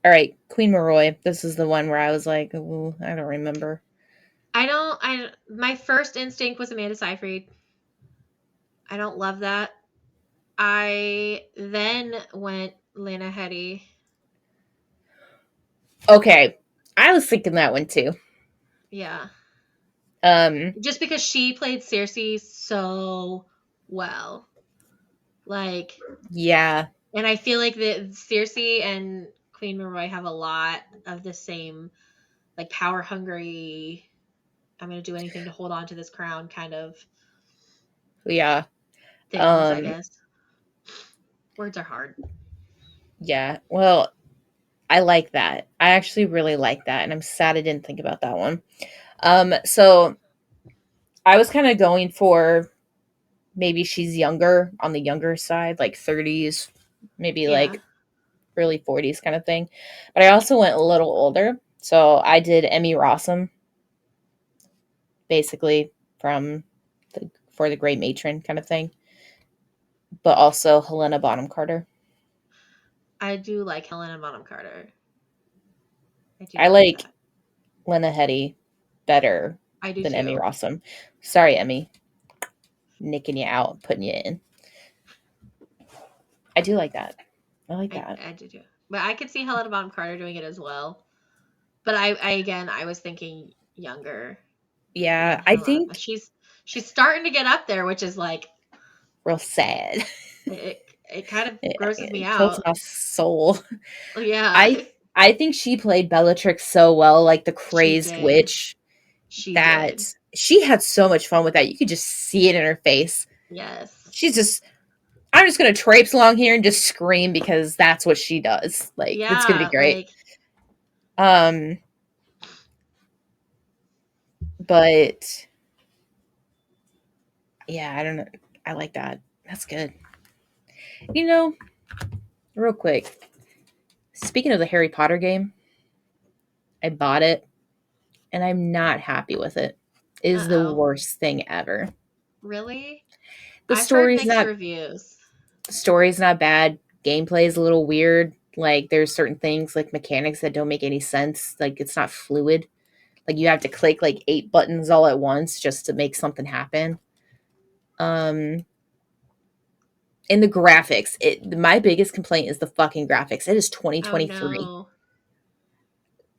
All right, Queen Maroi. This is the one where I was like, ooh, I don't remember. I don't. I My first instinct was Amanda Seyfried. I don't love that. I then went Lena Headey. Okay, I was thinking that one too. Yeah, Um, just because she played Cersei so well, like, yeah, and I feel like the Cersei and Queen Maroi have a lot of the same, like, power hungry. I'm gonna do anything to hold on to this crown kind of yeah, things. I um, guess words are hard. yeah. Well, I like that. I actually really like that, and I'm sad I didn't think about that one. So I was kind of going for maybe she's younger on the younger side, like 30s, maybe Yeah, like early 40s kind of thing. But I also went a little older. So I did Emmy Rossum, basically from for the Great Matron kind of thing, but also Helena Bonham Carter. I do like Helena Bonham Carter. I do I like like that. Lena Headey better I do than Emmy too. Rossum. Sorry, Emmy, nicking you out, putting you in. I do like that. I like that. I do too. But I could see Helena Bonham Carter doing it as well. But I again, I was thinking younger Yeah, than I Helena. think She's starting to get up there, which is like real sad. it kind of grosses me It kills out. my soul. Yeah, I I think she played Bellatrix so well, like the she crazed did. witch, She that did. she had so much fun with that. You could just see it in her face. Yes. She's just, I'm just gonna traipse along here and just scream because that's what she does. Like it's gonna be Yeah, great. Um, but yeah, I don't know. I like that. That's good. You know, real quick. Speaking of the Harry Potter game, I bought it and I'm not happy with it. It is the Uh-oh. worst thing ever. Really? The I've heard story's mixed not reviews. the story's not bad. Gameplay is a little weird. Like there's certain things like mechanics that don't make any sense. Like it's not fluid. Like you have to click like 8 buttons all at once just to make something happen. Um in the graphics, it my biggest complaint is the fucking graphics. It is Oh 2023. no.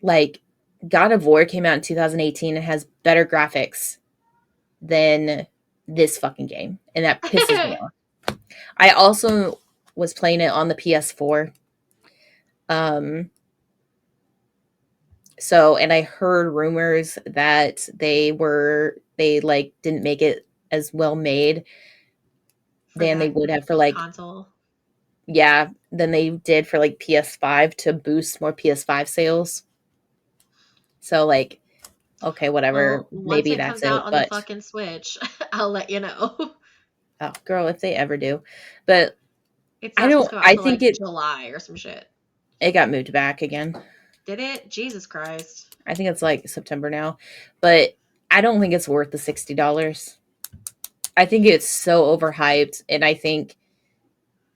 Like God of War came out in 2018 and has better graphics than this fucking game, and that pisses me off. I also was playing it on the PS4. Um so and I heard rumors that they like didn't make it as well made For than they that would have for like console. yeah, than they did for like PS5 to boost more PS5 sales. So like okay, whatever, Well, once maybe it that's comes out it, on the but fucking Switch, I'll let you know. oh girl, if they ever do. But It's I not supposed don't to come out I till think like July or some shit. it got moved back again. Did it? Jesus Christ. I think it's like September now, but I don't think it's worth the $60. I think it's so overhyped, and I think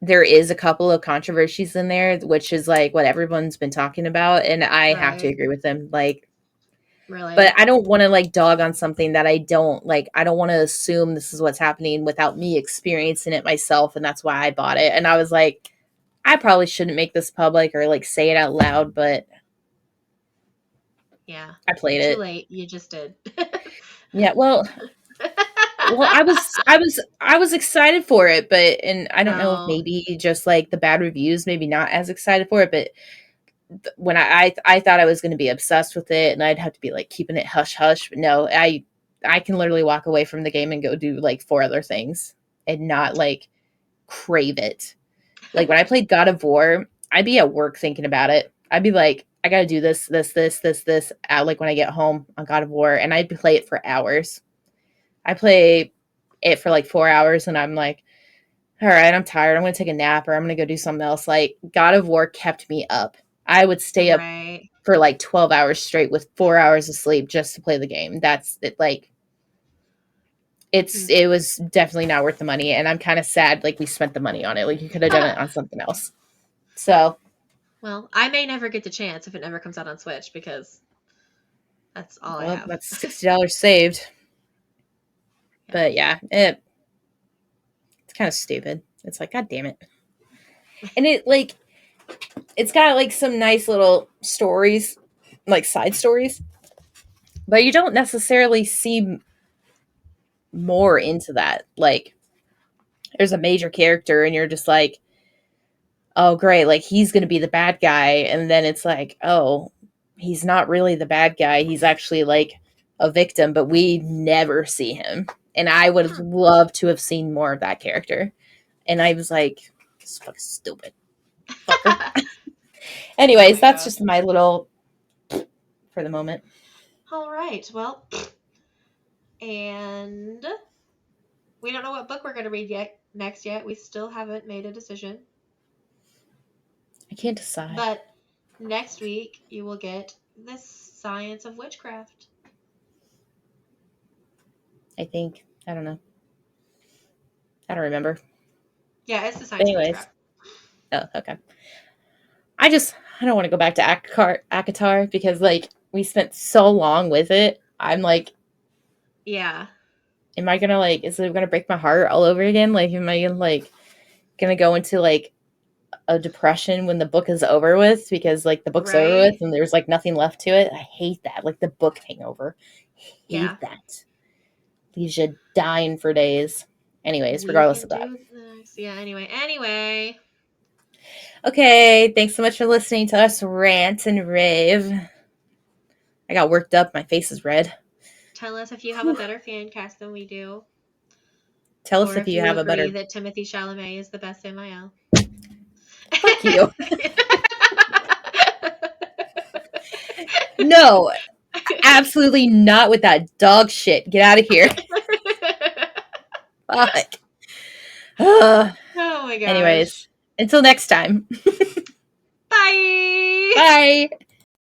there is a couple of controversies in there, which is like what everyone's been talking about, and I have to Right. agree with them. Like But Really? I don't want to like dog on something that I don't like. I don't want to assume this is what's happening without me experiencing it myself. And that's why I bought it. And I was like, I probably shouldn't make this public or like say it out loud, but Yeah. I played Too it. late. You just did. Yeah, well, I was excited for it, but and I don't know if Oh, maybe just like the bad reviews, maybe not as excited for it, but when I thought I was going to be obsessed with it and I'd have to be like keeping it hush hush, but no, I can literally walk away from the game and go do like four other things and not like crave it. Like when I played God of War, I'd be at work thinking about it. I'd be like, I got to do this at like when I get home on God of War, and I'd play it for hours. I play it for like 4 hours, and I'm like, all right, I'm tired. I'm going to take a nap or I'm going to go do something else. Like God of War kept me up. I would stay up right. for like 12 hours straight with 4 hours of sleep just to play the game. That's it. Like, Hmm. it was definitely not worth the money. And I'm kind of sad. Like, we spent the money on it. Like, you could have done it on something else. So, Well, I may never get the chance if it never comes out on Switch because that's all I well, have. that's $60 saved. Yeah. But yeah, it's kind of stupid. It's like, God damn it. And it's got like some nice little stories, like side stories, but you don't necessarily see more into that. Like, there's a major character, and you're just like, oh, great, like he's going to be the bad guy. And then it's like, oh, he's not really the bad guy. He's actually like a victim, but we never see him. And I would have Hmm. loved to have seen more of that character. And I was like, this is fucking stupid. Fucker. Oh Anyways, my that's gosh. just my little for the moment. All right. Well, and we don't know what book we're going to read yet next yet. We still haven't made a decision. I can't decide. But next week you will get the science of witchcraft. I think. I don't know. I don't remember. Yeah, it's the But science of anyways. witchcraft. Oh, okay. I don't want to go back to Akatar because like we spent so long with it. I'm like, Yeah. am I gonna like is it gonna break my heart all over again? Like am I gonna go into like a depression when the book is over with because like the book's over with Right? and there's like nothing left to it? I hate that. Like the book hangover. Yeah. Hate that. Leaves you dying for days. Anyways, We regardless can of that. do this. Yeah, anyway. Okay, thanks so much for listening to us rant and rave. I got worked up, my face is red. Tell us if you have a Whew. better fan cast than we do, Tell us or if if you you have a agree better that Timothy Chalamet is the best Samael. fuck you. No, absolutely not with that dog shit. Get out of here. Fuck. Oh my Anyways, gosh. until next time. Bye. Bye.